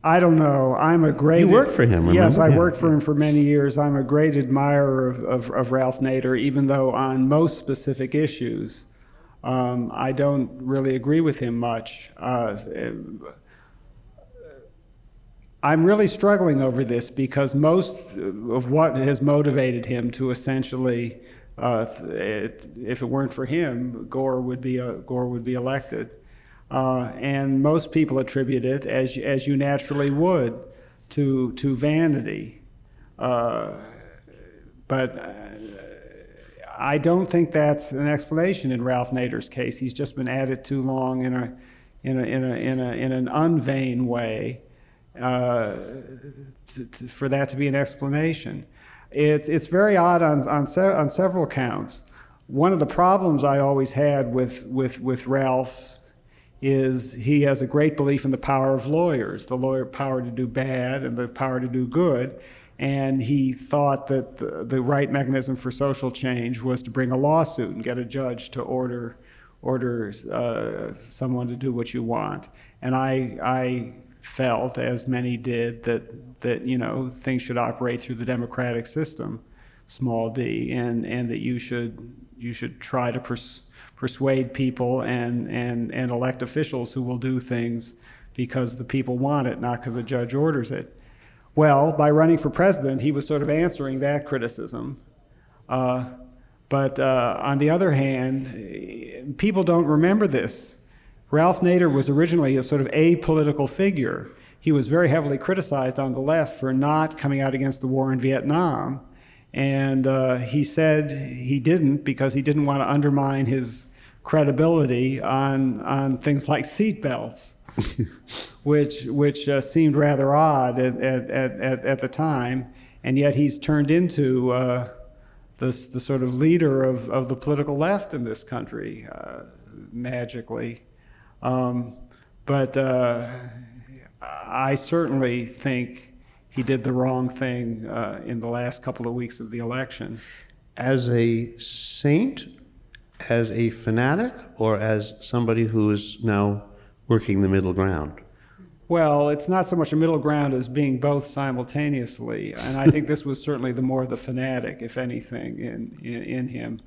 I don't know. I'm a great... You worked for him, remember? Yes, I Yeah. worked for him for many years. I'm a great admirer of Ralph Nader, even though on most specific issues, I don't really agree with him much. I'm really struggling over this because most of what has motivated him to essentially, if it weren't for him, Gore would be elected. And most people attribute it, as you naturally would, to vanity. But I don't think that's an explanation in Ralph Nader's case. He's just been at it too long in an unvain way for that to be an explanation. It's very odd on several counts. One of the problems I always had with Ralph is he has a great belief in the power of lawyers, the lawyer power to do bad and the power to do good. And he thought that the right mechanism for social change was to bring a lawsuit and get a judge to order someone to do what you want. And I felt, as many did, that things should operate through the democratic system, small d, and that you should try to persuade people and elect officials who will do things because the people want it, not because the judge orders it. Well, by running for president, he was sort of answering that criticism. But on the other hand, people don't remember this. Ralph Nader was originally a sort of apolitical figure. He was very heavily criticized on the left for not coming out against the war in Vietnam. And he said he didn't because he didn't want to undermine his credibility on things like seatbelts. which seemed rather odd at the time, and yet he's turned into the sort of leader of the political left in this country, magically. But I certainly think he did the wrong thing in the last couple of weeks of the election. As a saint, as a fanatic, or as somebody who is now working the middle ground? Well, it's not so much a middle ground as being both simultaneously, and I think this was certainly the fanatic, if anything, in him.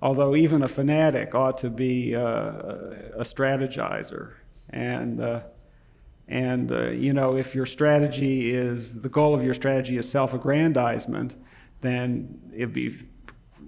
Although even a fanatic ought to be a strategizer, and if your strategy the goal of your strategy is self-aggrandizement, then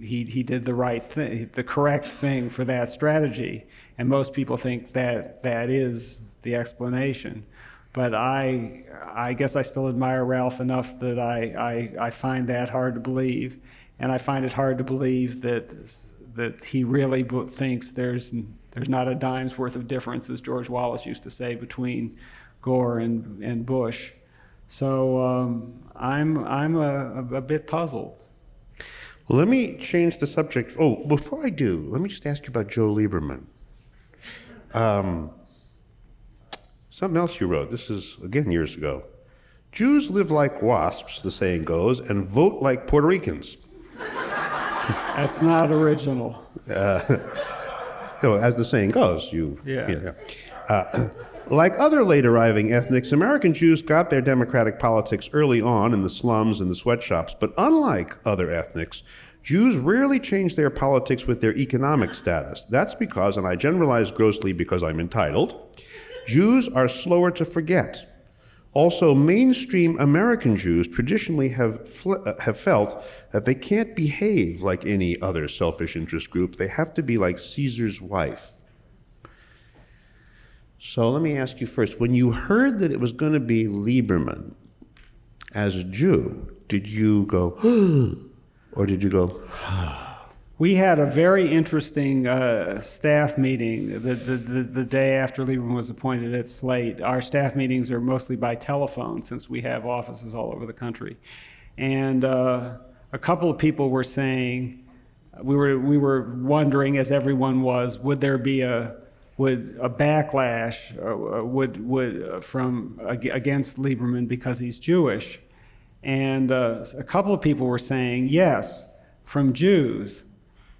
he did the right thing, the correct thing for that strategy. And most people think that is the explanation. But I guess I still admire Ralph enough that I find that hard to believe. And I find it hard to believe that he really thinks there's not a dime's worth of difference, as George Wallace used to say, between Gore and Bush. So I'm a bit puzzled. Well, let me change the subject. Oh, before I do, let me just ask you about Joe Lieberman. Something else you wrote, this is, again, years ago. Jews live like wasps, the saying goes, and vote like Puerto Ricans. That's not original. As the saying goes, Yeah. Like other late arriving ethnics, American Jews got their democratic politics early on in the slums and the sweatshops, but unlike other ethnics, Jews rarely change their politics with their economic status. That's because, and I generalize grossly because I'm entitled, Jews are slower to forget. Also, mainstream American Jews traditionally have felt that they can't behave like any other selfish interest group. They have to be like Caesar's wife. So let me ask you first, when you heard that it was going to be Lieberman as a Jew, did you go, or did you go, We had a very interesting staff meeting the day after Lieberman was appointed at Slate. Our staff meetings are mostly by telephone since we have offices all over the country. And a couple of people were saying, we were wondering, as everyone was, would there be a backlash against Lieberman because he's Jewish? And a couple of people were saying yes, from Jews.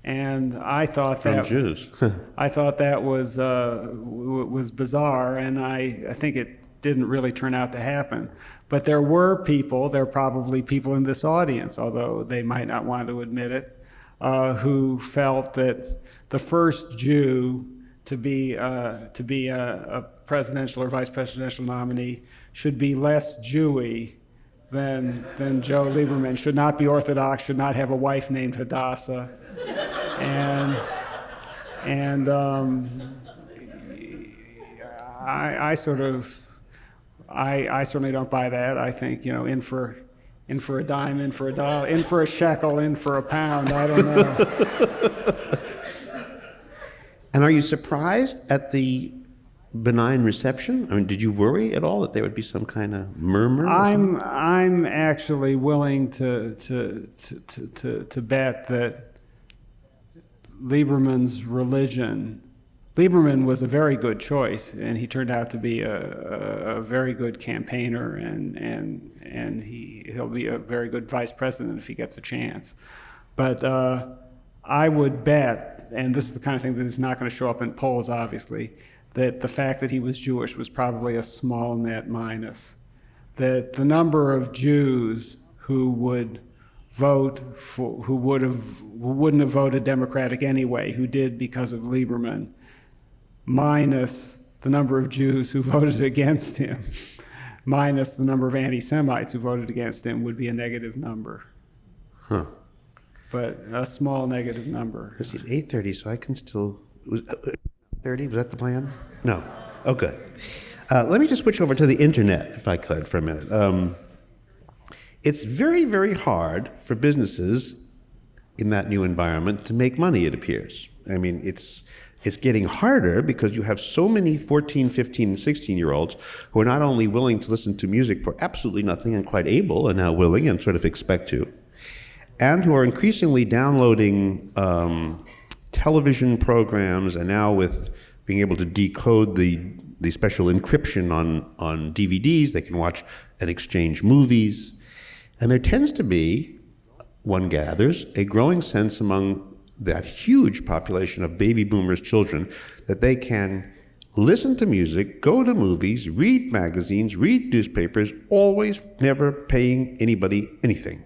And I thought that Jews. I thought that was bizarre, and I think it didn't really turn out to happen. But there are probably people in this audience, although they might not want to admit it, who felt that the first Jew to be a presidential or vice presidential nominee should be less Jewy than Joe Lieberman, should not be Orthodox, should not have a wife named Hadassah. And I certainly don't buy that. I think, in for a dime, in for a dollar, in for a shekel, in for a pound. I don't know. And are you surprised at the benign reception? I mean, did you worry at all that there would be some kind of murmur? I'm actually willing to bet that Lieberman's religion. Lieberman was a very good choice, and he turned out to be a very good campaigner, and he'll be a very good vice president if he gets a chance. But I would bet, and this is the kind of thing that is not going to show up in polls, obviously, that the fact that he was Jewish was probably a small net minus. That the number of Jews who would vote for, who wouldn't have voted Democratic anyway, who did because of Lieberman, minus the number of Jews who voted against him, minus the number of anti-Semites who voted against him, would be a negative number. Huh. But a small negative number. This is 8:30, so I can still... 30, was that the plan? No. Oh, good. Let me just switch over to the internet, if I could, for a minute. It's very, very hard for businesses in that new environment to make money, it appears. I mean, it's getting harder because you have so many 14, 15, and 16-year-olds who are not only willing to listen to music for absolutely nothing and quite able and now willing and sort of expect to, and who are increasingly downloading television programs, and now with being able to decode the special encryption on DVDs, they can watch and exchange movies. And there tends to be, one gathers, a growing sense among that huge population of baby boomers' children that they can listen to music, go to movies, read magazines, read newspapers, always never paying anybody anything.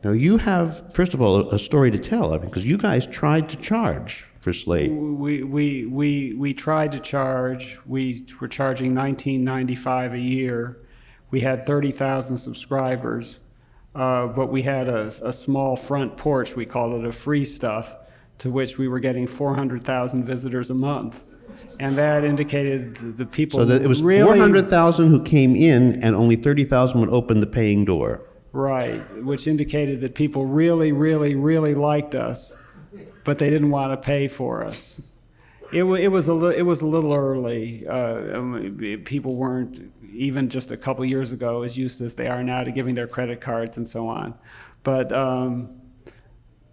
Now you have, first of all, a story to tell, because you guys tried to charge for Slate. We tried to charge. We were charging $19.95 a year. We had 30,000 subscribers, but we had a small front porch, we called it a free stuff, to which we were getting 400,000 visitors a month. And that indicated the people So that it was really, 400,000 who came in, and only 30,000 would open the paying door. right, which indicated that people really, really, really liked us, but they didn't want to pay for us. It was a little early. People weren't, even just a couple years ago, as used as they are now to giving their credit cards and so on. But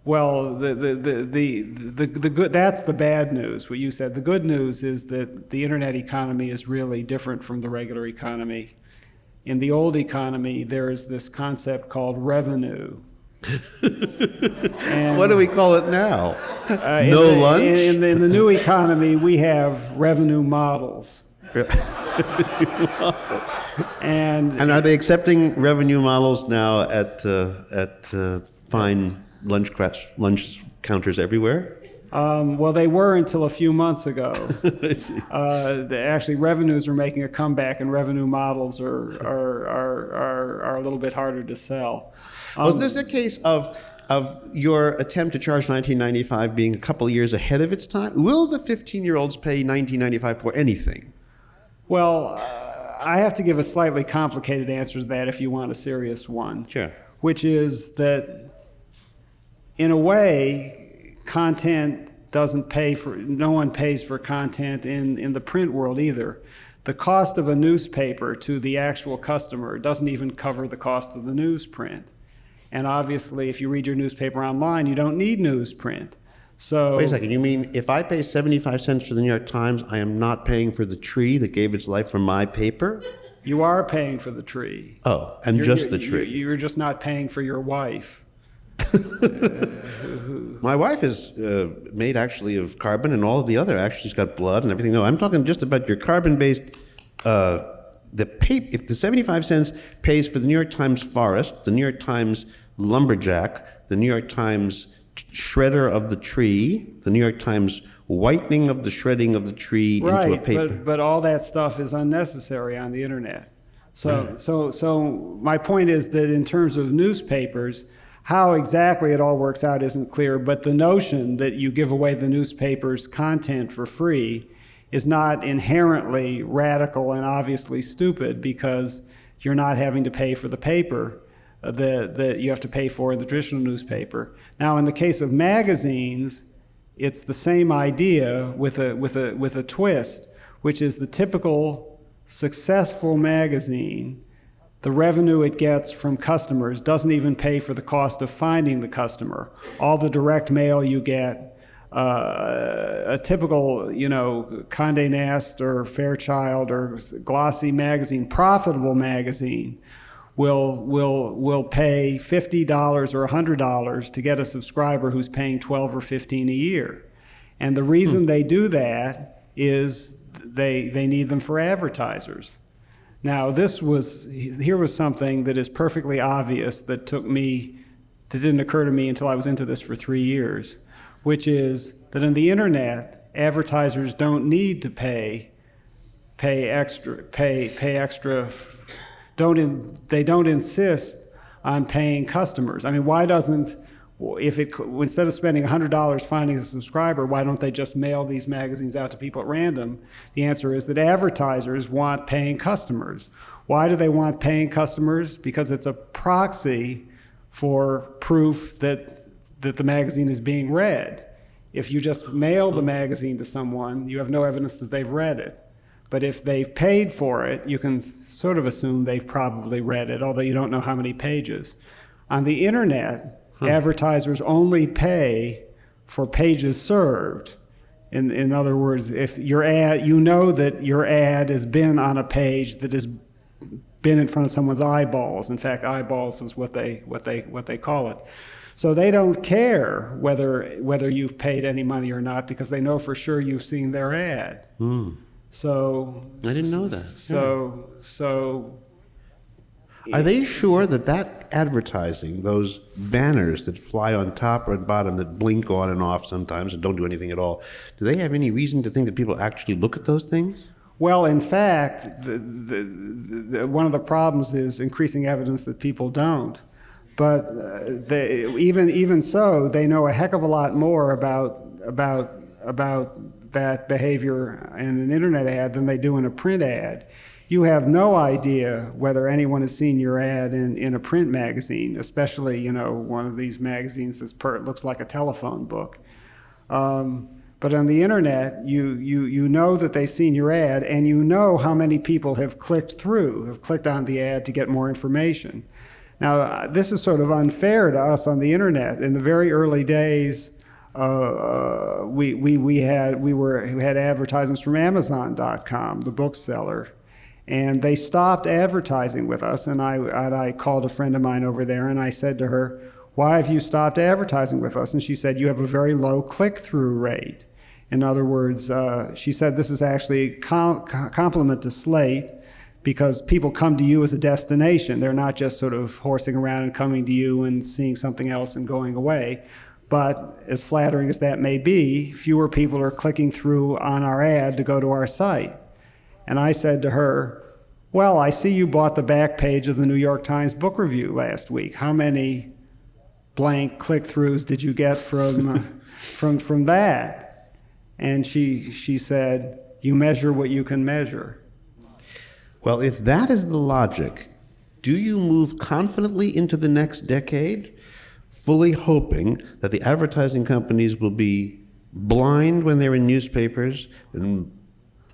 well, the good, that's the bad news, what you said. The good news is that the internet economy is really different from the regular economy. In the old economy, there is this concept called revenue, And, What do we call it now? in Lunch? In the new economy, we have revenue models. And And are they accepting revenue models now at fine lunch counters everywhere? well, they were until a few months ago. Actually, revenues are making a comeback, and revenue models are a little bit harder to sell. Was this a case of your attempt to charge $19.95 being a couple of years ahead of its time? Will the 15-year-olds pay $19.95 for anything? Well, I have to give a slightly complicated answer to that if you want a serious one. Sure. Which is that, in a way, content doesn't pay for, no one pays for content in the print world either. The cost of a newspaper to the actual customer doesn't even cover the cost of the newsprint. And obviously, if you read your newspaper online, you don't need newsprint. So Wait a second, you mean if I pay 75 cents for the New York Times, I am not paying for the tree that gave its life for my paper? you are paying for the tree. Oh, and just the tree. You're just not paying for your wife. My wife is made actually of carbon and all of the other. Actually, she's got blood and everything. No, I'm talking just about your carbon-based. If the 75 cents pays for the New York Times forest, the New York Times lumberjack, the New York Times shredder of the tree, the New York Times whitening of the shredding of the tree into a paper. But all that stuff is unnecessary on the internet. So my point is that in terms of newspapers, how exactly it all works out isn't clear, but the notion that you give away the newspaper's content for free is not inherently radical and obviously stupid, because you're not having to pay for the paper that you have to pay for in the traditional newspaper. Now, in the case of magazines, it's the same idea with a twist, which is the typical successful magazine. The revenue it gets from customers doesn't even pay for the cost of finding the customer. All the direct mail you get, a typical, Condé Nast or Fairchild or glossy magazine, profitable magazine, will pay $50 or $100 to get a subscriber who's paying $12 or $15 a year. And the reason they do that is they need them for advertisers. Now, here was something that is perfectly obvious that didn't occur to me until I was into this for 3 years, which is that on the internet, advertisers don't need to pay extra. They don't insist on paying customers. I mean, why doesn't, instead of spending $100 finding a subscriber, why don't they just mail these magazines out to people at random? The answer is that advertisers want paying customers. Why do they want paying customers? Because it's a proxy for proof that the magazine is being read. If you just mail the magazine to someone, you have no evidence that they've read it. But if they've paid for it, you can sort of assume they've probably read it, although you don't know how many pages. On the internet, advertisers only pay for pages served. In other words, if your ad, you know that your ad has been on a page that has been in front of someone's eyeballs. In fact, eyeballs is what they call it. So they don't care whether you've paid any money or not, because they know for sure you've seen their ad. So I didn't know that. So Are they sure that advertising, those banners that fly on top or bottom that blink on and off sometimes and don't do anything at all, do they have any reason to think that people actually look at those things? Well, in fact, one of the problems is increasing evidence that people don't. But even so, they know a heck of a lot more about that behavior in an internet ad than they do in a print ad. You have no idea whether anyone has seen your ad in a print magazine, especially one of these magazines that looks like a telephone book. But on the internet, you know that they've seen your ad, and you know how many people have clicked on the ad to get more information. Now, this is sort of unfair to us on the internet. In the very early days, we had advertisements from Amazon.com, the bookseller, and they stopped advertising with us. And I called a friend of mine over there, and I said to her, why have you stopped advertising with us? And she said, you have a very low click-through rate. In other words, she said this is actually a compliment to Slate, because people come to you as a destination. They're not just sort of horsing around and coming to you and seeing something else and going away. But as flattering as that may be, fewer people are clicking through on our ad to go to our site. And I said to her, well, I see you bought the back page of the New York Times book review last week. How many blank click-throughs did you get from that? And she said, you measure what you can measure. Well, if that is the logic, do you move confidently into the next decade, fully hoping that the advertising companies will be blind when they're in newspapers and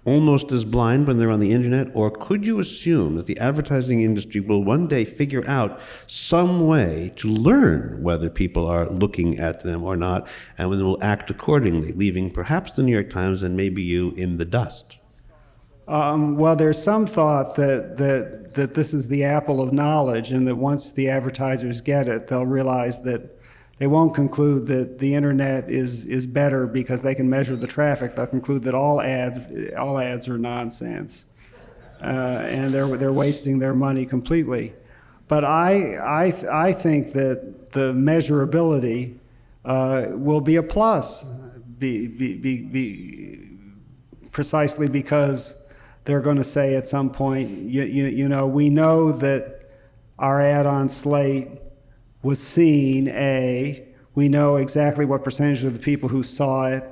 almost as blind when they're on the internet? Or could you assume that the advertising industry will one day figure out some way to learn whether people are looking at them or not, and then will act accordingly, leaving perhaps the New York Times and maybe you in the dust? Well, there's some thought that this is the apple of knowledge, and that once the advertisers get it, they'll realize that they won't conclude that the internet is better because they can measure the traffic. They'll conclude that all ads are nonsense, and they're wasting their money completely. But I think that the measurability will be a plus, precisely because they're going to say at some point, you know, we know that our ad on Slate was seen, A, we know exactly what percentage of the people who saw it,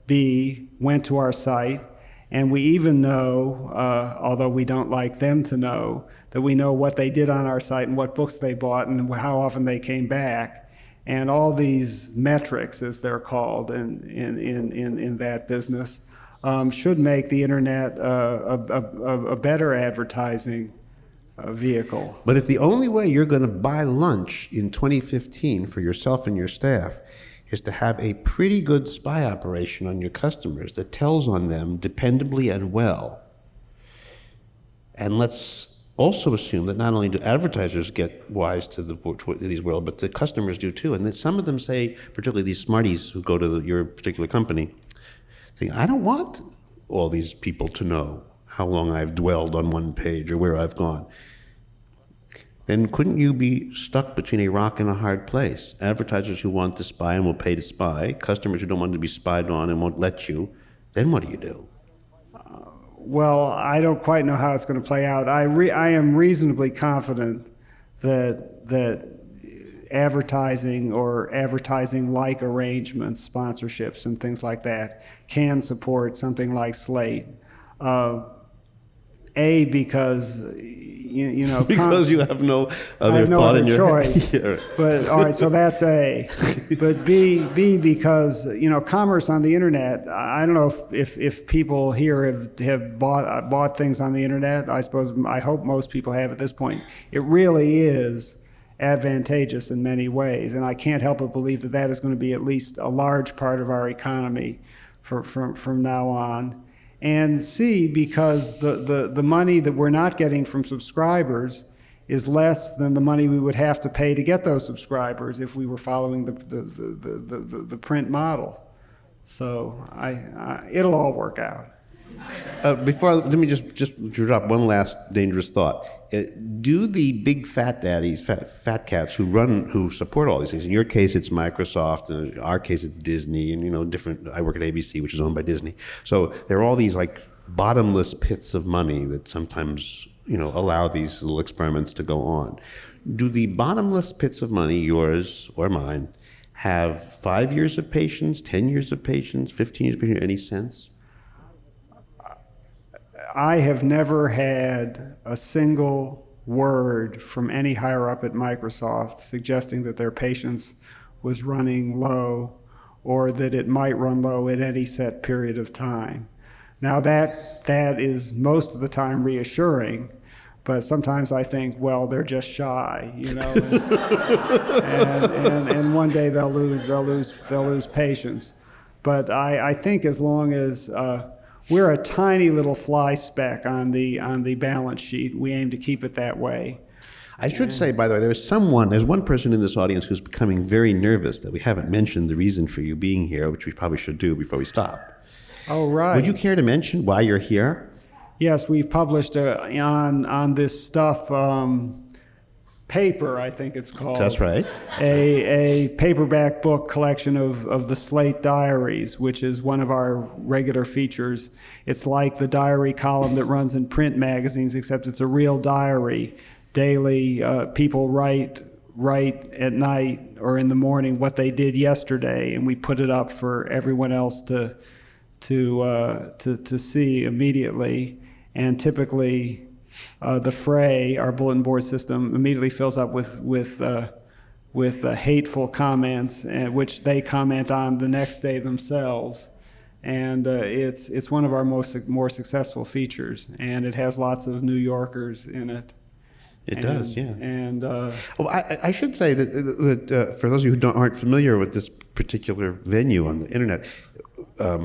B, went to our site, and we even know, although we don't like them to know, that we know what they did on our site and what books they bought and how often they came back. And all these metrics, as they're called in that business, should make the internet a better advertising vehicle. But if the only way you're going to buy lunch in 2015 for yourself and your staff is to have a pretty good spy operation on your customers that tells on them dependably and well, and let's also assume that not only do advertisers get wise to these world, but the customers do too. And that some of them say, particularly these smarties who go to your particular company, think, I don't want all these people to know how long I've dwelled on one page or where I've gone. Then couldn't you be stuck between a rock and a hard place? Advertisers who want to spy and will pay to spy, customers who don't want to be spied on and won't let you, then what do you do? Well, I don't quite know how it's going to play out. I am reasonably confident that advertising or advertising-like arrangements, sponsorships and things like that, can support something like Slate. A, because you know, because you have no other I have no thought other in your choice. head. But all right, so that's A. But B because commerce on the internet. I don't know if people here have bought things on the internet. I hope most people have at this point. It really is advantageous in many ways, and I can't help but believe that is going to be at least a large part of our economy from now on. And C, because the money that we're not getting from subscribers is less than the money we would have to pay to get those subscribers if we were following the print model. So it'll all work out. Let me just drop one last dangerous thought. Do the big fat daddies, fat cats who support all these things? In your case, it's Microsoft. In our case, it's Disney, and different. I work at ABC, which is owned by Disney. So there are all these like bottomless pits of money that sometimes allow these little experiments to go on. Do the bottomless pits of money, yours or mine, have 5 years of patience, 10 years of patience, 15 years of patience? Any sense? I have never had a single word from any higher up at Microsoft suggesting that their patience was running low or that it might run low at any set period of time. Now that is most of the time reassuring, but sometimes I think, well, they're just shy, and one day they'll lose patience. But I think as long as we're a tiny little fly speck on the balance sheet, we aim to keep it that way. I should say, by the way, there's one person in this audience who's becoming very nervous that we haven't mentioned the reason for you being here, which we probably should do before we stop. Oh, right. Would you care to mention why you're here? Yes, we published on this stuff paper, I think it's called. That's right. A paperback book collection of the Slate Diaries, which is one of our regular features. It's like the diary column that runs in print magazines, except it's a real diary. Daily, people write at night or in the morning what they did yesterday, and we put it up for everyone else to see immediately. And typically, the Fray, our bulletin board system, immediately fills up with hateful comments, which they comment on the next day themselves. And it's one of our more successful features, and it has lots of New Yorkers in it. It does, yeah. And I should say that for those of you who aren't familiar with this particular venue on the internet,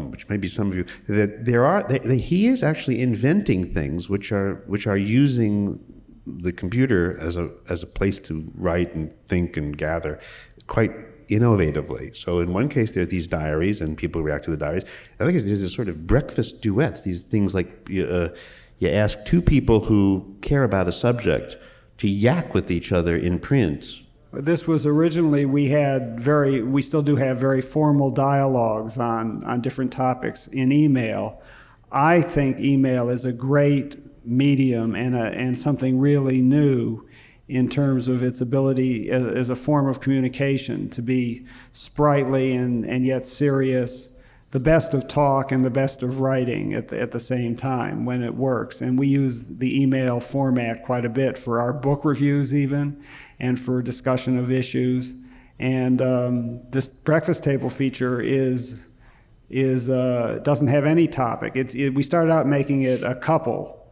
which may be some of you, that he is actually inventing things which are using the computer as a place to write and think and gather quite innovatively. So in one case, there are these diaries and people react to the diaries. In the other case, there's this sort of breakfast duets, these things like you ask two people who care about a subject to yak with each other in print. this was originally, we still do have very formal dialogues on different topics in email. I think email is a great medium and something really new in terms of its ability as a form of communication to be sprightly and yet serious, the best of talk and the best of writing at the same time when it works. And we use the email format quite a bit for our book reviews even, and for discussion of issues. And this breakfast table feature doesn't have any topic. We started out making it a couple.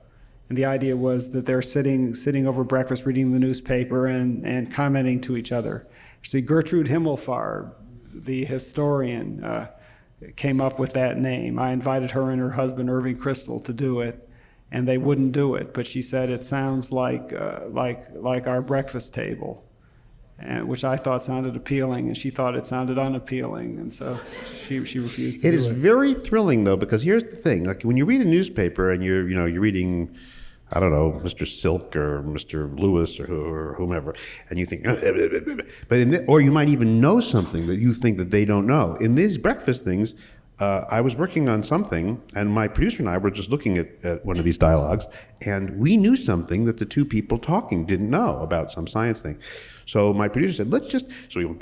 And the idea was that they're sitting over breakfast, reading the newspaper and commenting to each other. Actually, Gertrude Himmelfarb, the historian, came up with that name. I invited her and her husband, Irving Kristol, to do it, and they wouldn't do it. But she said it sounds like our breakfast table, which I thought sounded appealing, and she thought it sounded unappealing, and so she refused to do it. It is very thrilling, though, because here's the thing: like when you read a newspaper and you're reading, I don't know, Mr. Silk or Mr. Lewis or whomever, and you think, or you might even know something that you think that they don't know. In these breakfast things, I was working on something, and my producer and I were just looking at one of these dialogues, and we knew something that the two people talking didn't know about some science thing. So my producer said, so we went,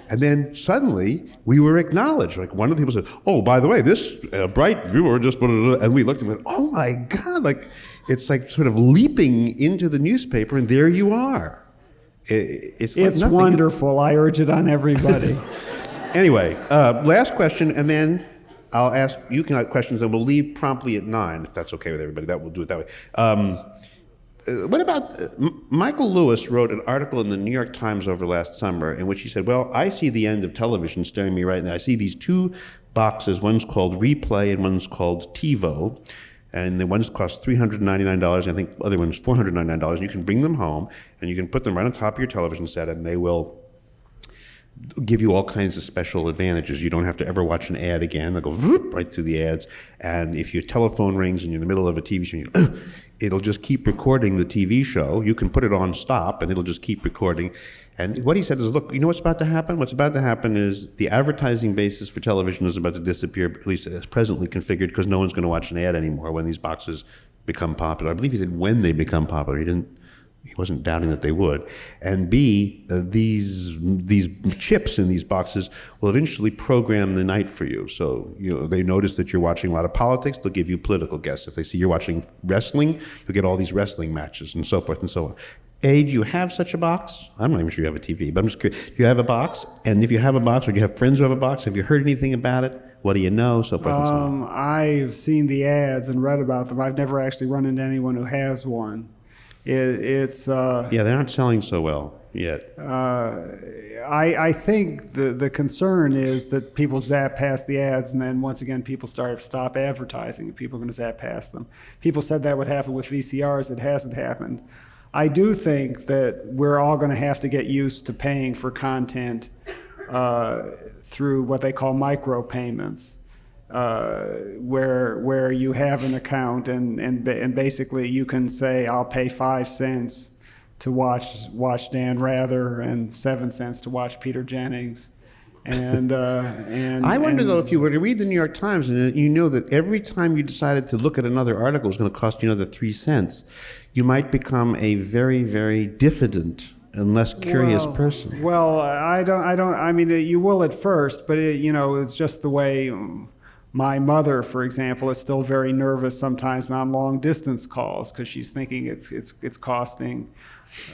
and then suddenly we were acknowledged. Like one of the people said, oh, by the way, this bright viewer just, and we looked and went, oh my God, like it's like sort of leaping into the newspaper, and there you are. It's wonderful. I urge it on everybody. Anyway, last question, and then I'll ask, you can have questions, and we'll leave promptly at 9, if that's okay with everybody. We'll do it that way. What about, Michael Lewis wrote an article in the New York Times over last summer in which he said, well, I see the end of television staring me right now. I see these two boxes, one's called Replay and one's called TiVo, and the one's cost $399, I think the other one's $499, and you can bring them home, and you can put them right on top of your television set, and they will give you all kinds of special advantages. You don't have to ever watch an ad again. They'll go right through the ads. And if your telephone rings and you're in the middle of a TV show, it'll just keep recording the TV show. You can put it on stop and it'll just keep recording. And what he said is, look, you know what's about to happen? What's about to happen is the advertising basis for television is about to disappear, at least as presently configured, because no one's going to watch an ad anymore when these boxes become popular. I believe he said when they become popular. He wasn't doubting that they would. And B, these chips in these boxes will eventually program the night for you. So they notice that you're watching a lot of politics, they'll give you political guests. If they see you're watching wrestling, you'll get all these wrestling matches and so forth and so on. A, do you have such a box? I'm not even sure you have a TV, but I'm just curious. Do you have a box? And if you have a box, or do you have friends who have a box, have you heard anything about it? What do you know? So forth and so on. I've seen the ads and read about them. I've never actually run into anyone who has one. Yeah, they aren't selling so well yet. I think the concern is that people zap past the ads, and then once again people stop advertising, and people are going to zap past them. People said that would happen with VCRs. It hasn't happened. I do think that we're all going to have to get used to paying for content through what they call micropayments, where you have an account and basically you can say, I'll pay 5 cents to watch Dan Rather and 7 cents to watch Peter Jennings. And I wonder, though, if you were to read the New York Times and you know that every time you decided to look at another article was going to cost you another 3 cents, you might become a very, very diffident and less curious person. Well, I mean, you will at first, but it's just the way. My mother, for example, is still very nervous sometimes on long distance calls because she's thinking it's costing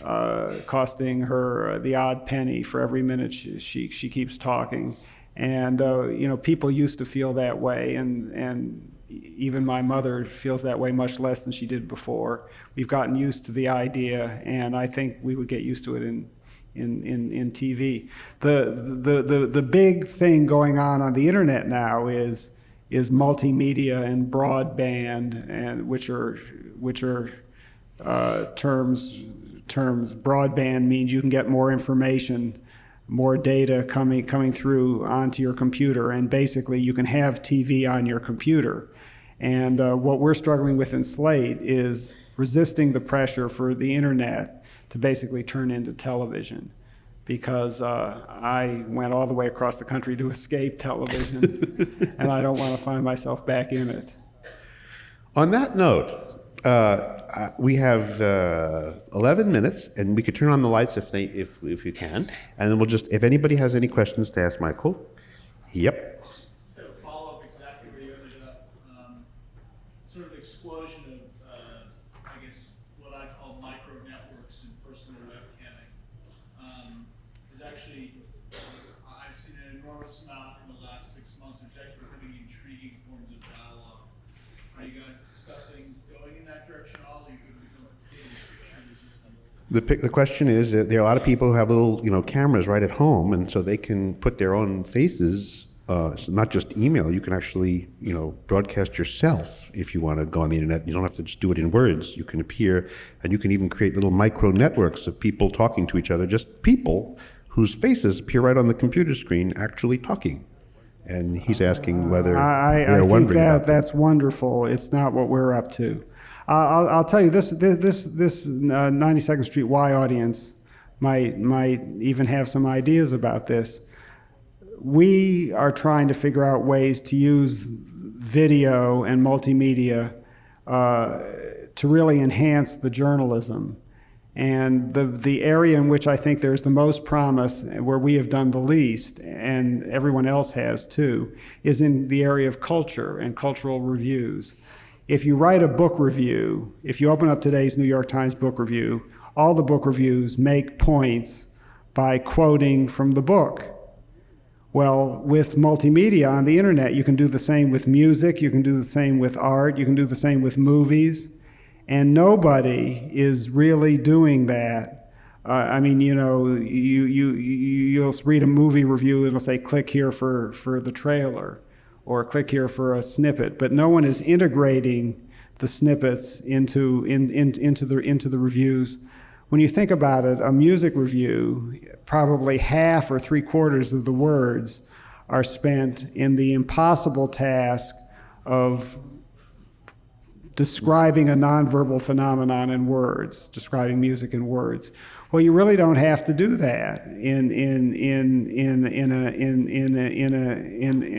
her the odd penny for every minute she keeps talking, and people used to feel that way, and even my mother feels that way much less than she did before. We've gotten used to the idea, and I think we would get used to it in TV. The big thing going on the internet now is multimedia and broadband, and which are terms. Broadband means you can get more information, more data coming through onto your computer, and basically you can have TV on your computer. And what we're struggling with in Slate is resisting the pressure for the internet to basically turn into television, because I went all the way across the country to escape television, and I don't want to find myself back in it. On that note, we have 11 minutes, and we could turn on the lights if you can, and then we'll just, if anybody has any questions to ask Michael. Yep. To follow up exactly where you ended up, sort of explosion of, I guess, what I call micro networks and personal webcamming is actually, I've seen an enormous amount in the last 6 months, which is actually becoming intriguing forms of dialogue. Are you guys discussing going in that direction at all? Or are you going to become a picture of the system? The question is, there are a lot of people who have little cameras right at home, and so they can put their own faces. So not just email. You can actually broadcast yourself if you want to go on the internet. You don't have to just do it in words. You can appear, and you can even create little micro networks of people talking to each other. Just people whose faces appear right on the computer screen, actually talking. And he's asking whether they're wondering about that's wonderful. It's not what we're up to. I'll tell you, this 92nd Street Y audience might even have some ideas about this. We are trying to figure out ways to use video and multimedia to really enhance the journalism. And the area in which I think there's the most promise, where we have done the least, and everyone else has too, is in the area of culture and cultural reviews. If you write a book review, if you open up today's New York Times book review, all the book reviews make points by quoting from the book. Well, with multimedia on the internet, you can do the same with music, you can do the same with art, you can do the same with movies, and nobody is really doing that. I mean, you'll read a movie review, it'll say click here for the trailer, or click here for a snippet, but no one is integrating the snippets into the reviews. When you think about it, a music review, probably half or 3/4 of the words are spent in the impossible task of describing a nonverbal phenomenon in words, describing music in words. Well, you really don't have to do that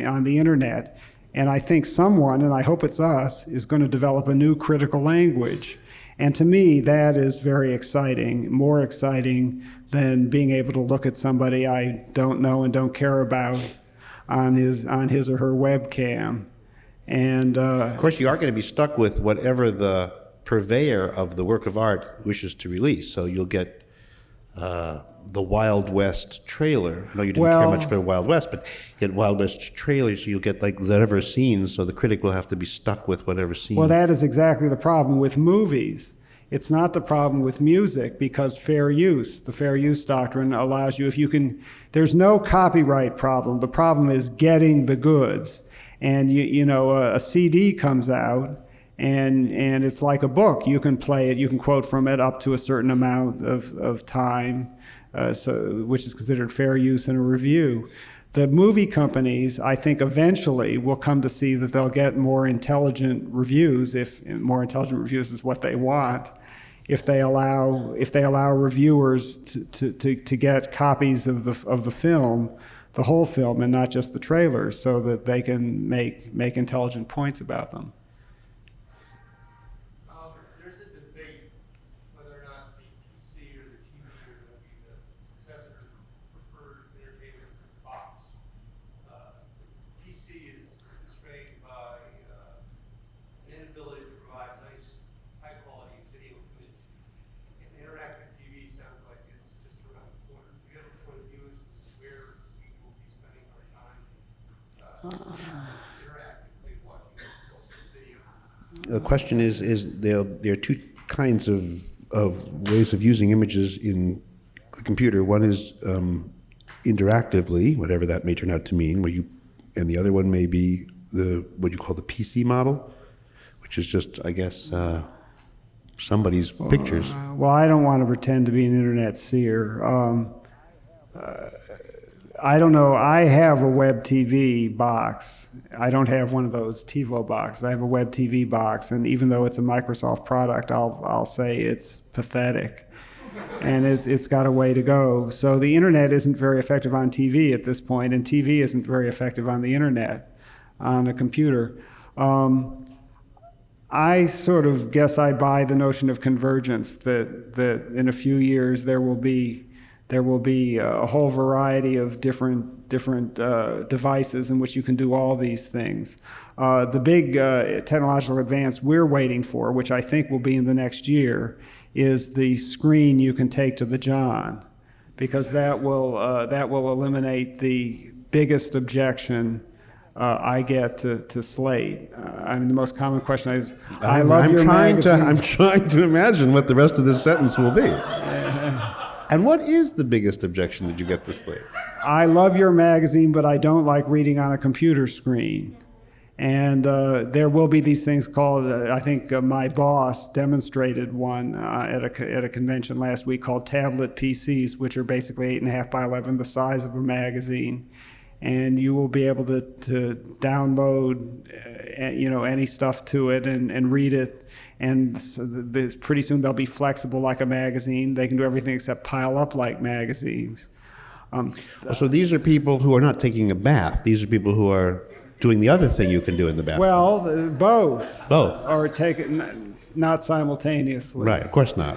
on the internet. And I think someone, and I hope it's us, is going to develop a new critical language. And to me, that is very exciting, more exciting than being able to look at somebody I don't know and don't care about on his or her webcam. And Of course, you are going to be stuck with whatever the purveyor of the work of art wishes to release. So you'll get the Wild West trailer. No, you didn't care much for the Wild West, but you get Wild West trailers, so you'll get like whatever scenes, so the critic will have to be stuck with whatever scene. Well, that is exactly the problem with movies. It's not the problem with music, because the fair use doctrine allows you, there's no copyright problem. The problem is getting the goods. And a CD comes out, and it's like a book. You can play it, you can quote from it up to a certain amount of time, which is considered fair use in a review. The movie companies, I think, eventually will come to see that they'll get more intelligent reviews, if more intelligent reviews is what they want, if they allow reviewers to get copies of the film, the whole film, and not just the trailers, so that they can make intelligent points about them. There's a debate whether or not the PC or the TV are going to be the successor preferred entertainment box. PC is constrained by an inability to provide nice, high-quality video footage. And interactive TV sounds like it's just around the corner. Do you have a point of view as to where we will be spending our time interactively watching video? The question is there are two kinds of ways of using images in the computer. One is interactively, whatever that may turn out to mean, and the other one may be what you call the PC model, which is just, I guess, somebody's pictures. Well, I don't want to pretend to be an internet seer. I don't know. I have a web TV box. I don't have one of those TiVo boxes. I have a web TV box, and even though it's a Microsoft product, I'll say it's pathetic, and it's got a way to go. So the internet isn't very effective on TV at this point, and TV isn't very effective on the internet, on a computer. I sort of guess I buy the notion of convergence, that in a few years there will be a whole variety of different devices in which you can do all these things. The big technological advance we're waiting for, which I think will be in the next year, is the screen you can take to the John, because that will eliminate the biggest objection I get to Slate. I mean, the most common question is, I love your magazine. I'm trying to imagine what the rest of this sentence will be. And what is the biggest objection that you get to Slate? I love your magazine, but I don't like reading on a computer screen. And there will be these things called, I think my boss demonstrated one at a convention last week, called tablet PCs, which are basically 8.5 by 11, the size of a magazine. And you will be able to download any stuff to it and read it. And pretty soon they'll be flexible like a magazine. They can do everything except pile up like magazines. So these are people who are not taking a bath. These are people who are doing the other thing you can do in the bathroom. Well, both. Both. Or take it not simultaneously. Right, of course not.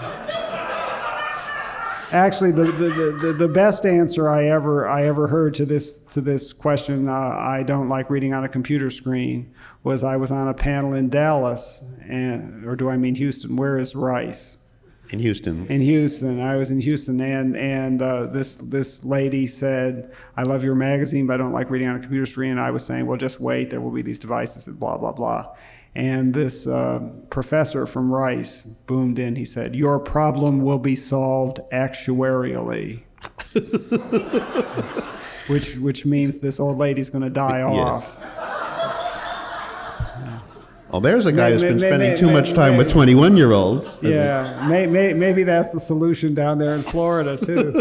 Actually, the best answer I ever heard to this question, I don't like reading on a computer screen, was I was on a panel in Dallas, or do I mean Houston? Where is Rice? In Houston. In Houston. I was in Houston, and this lady said, I love your magazine, but I don't like reading on a computer screen. And I was saying, well, just wait, there will be these devices and blah, blah, blah. And this professor from Rice boomed in. He said, your problem will be solved actuarially. which means this old lady's going to die off. Well, there's a guy who's been spending too much time with 21-year-olds. Yeah, maybe that's the solution down there in Florida, too.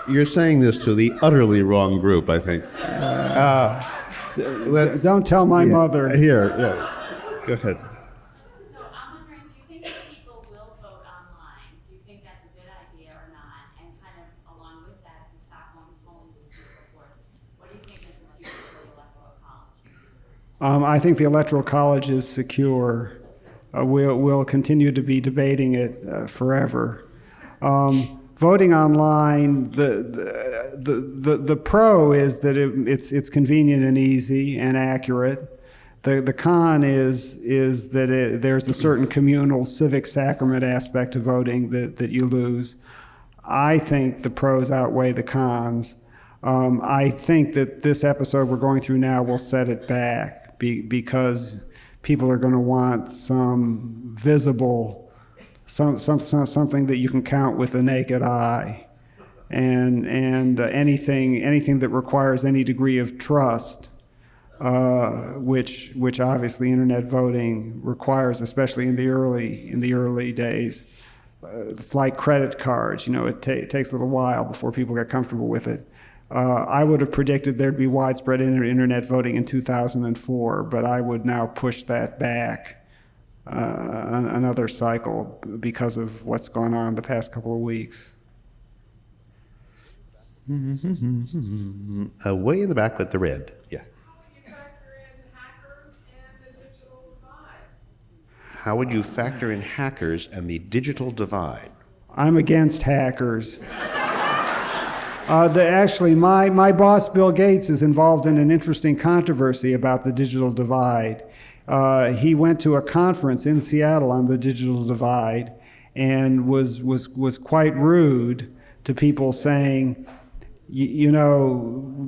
You're saying this to the utterly wrong group, I think. Don't tell my mother. Here, go ahead. So I'm wondering, do you think that people will vote online? Do you think that's a good idea or not? And kind of along with that, the Stockholm polling booth and so forth, what do you think is the future for the Electoral College? I think the Electoral College is secure. We'll continue to be debating it forever. Voting online, the pro is that it's convenient and easy and accurate. The con is that there's a certain communal civic sacrament aspect to voting that you lose. I think the pros outweigh the cons. I think that this episode we're going through now will set it back because people are going to want some visible, something that you can count with the naked eye, and anything that requires any degree of trust which obviously internet voting requires, especially in the early days. It's like credit cards. It takes a little while before people get comfortable with it. I would have predicted there'd be widespread internet voting in 2004, but I would now push that back another cycle because of what's gone on the past couple of weeks. Way in the back with the red. Yeah. How would you factor in hackers and the digital divide? I'm against hackers. Actually, my boss, Bill Gates, is involved in an interesting controversy about the digital divide. He went to a conference in Seattle on the digital divide and was quite rude to people, saying,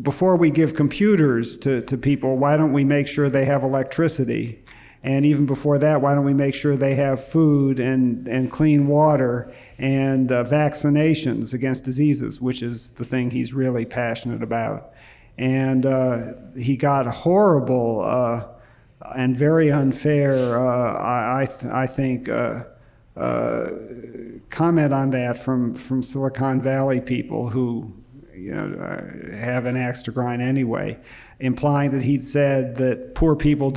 before we give computers to people, why don't we make sure they have electricity? And even before that, why don't we make sure they have food and clean water and vaccinations against diseases, which is the thing he's really passionate about. And he got horrible and very unfair, I think, comment on that from Silicon Valley people who have an axe to grind anyway, implying that he'd said that poor people in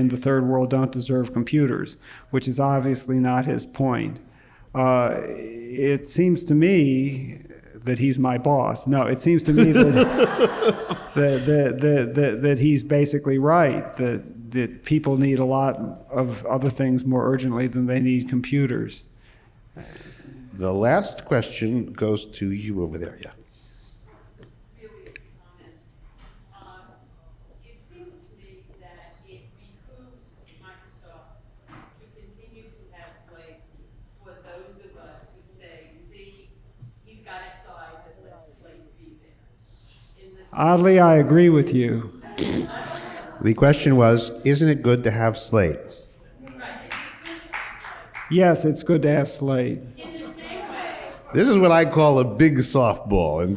the third world don't deserve computers, which is obviously not his point. It seems to me that he's my boss. No, it seems to me that he's basically right, that people need a lot of other things more urgently than they need computers. The last question goes to you over there. Yeah. Oddly, I agree with you. The question was, isn't it good to have Slate? Yes, it's good to have Slate. This is what I call a big softball.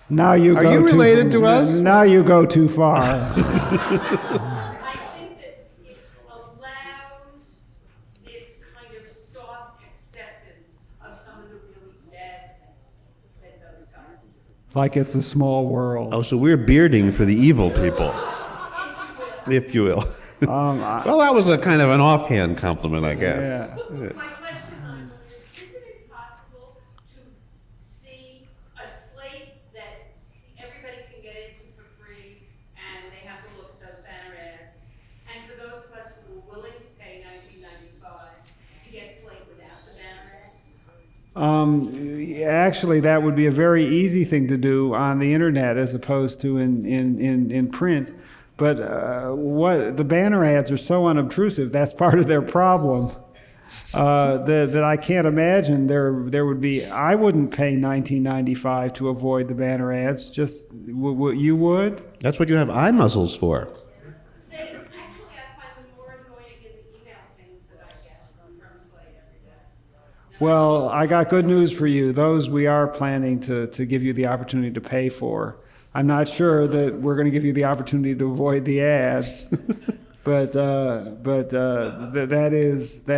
Now you Are you related to us? Now you go too far. I think that it allows this kind of soft acceptance of some of the really bad things that those guys do. Like it's a small world. Oh, so we're bearding for the evil people, if you will. Well, that was a kind of an offhand compliment, I guess. Yeah. My question on is, isn't it possible to see a slate that everybody can get into for free and they have to look at those banner ads? And for those of us who are willing to pay $19.95 to get slate without the banner ads? Actually, that would be a very easy thing to do on the internet as opposed to in print. But what the banner ads are so unobtrusive, that's part of their problem. That I can't imagine there would be. I wouldn't pay $19.95 to avoid the banner ads. Just you would? That's what you have eye muscles for. Actually, I find them more annoying in the email things that I get from Slate every day. Well, I got good news for you. Those we are planning to give you the opportunity to pay for. I'm not sure that we're going to give you the opportunity to avoid the ads, but that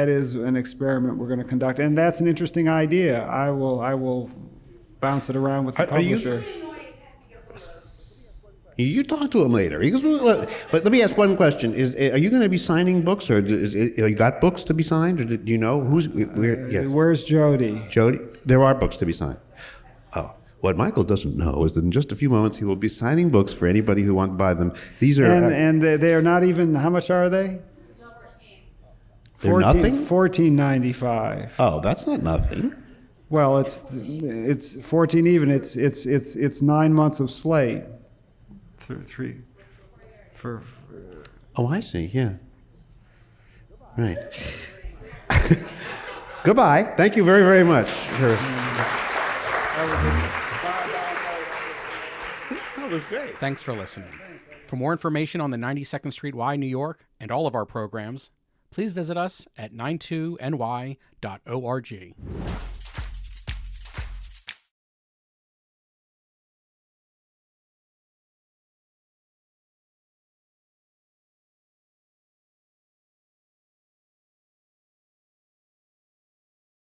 is an experiment we're going to conduct, and that's an interesting idea. I will bounce it around with the publisher. You talk to him later. But let me ask one question: are you going to be signing books, or you got books to be signed, or do you know who's where? Yeah. Where's Jody? Jody, there are books to be signed. Oh. What Michael doesn't know is that in just a few moments he will be signing books for anybody who wants to buy them. These are and they are not even. How much are they? They're nothing. $14.95. Oh, that's not nothing. Well, it's 14 even. It's 9 months of Slate. Three. For. Oh, I see. Yeah. Right. Goodbye. Thank you very, very much. That was great. Thanks for listening. For more information on the 92nd Street Y, New York, and all of our programs, please visit us at 92ny.org.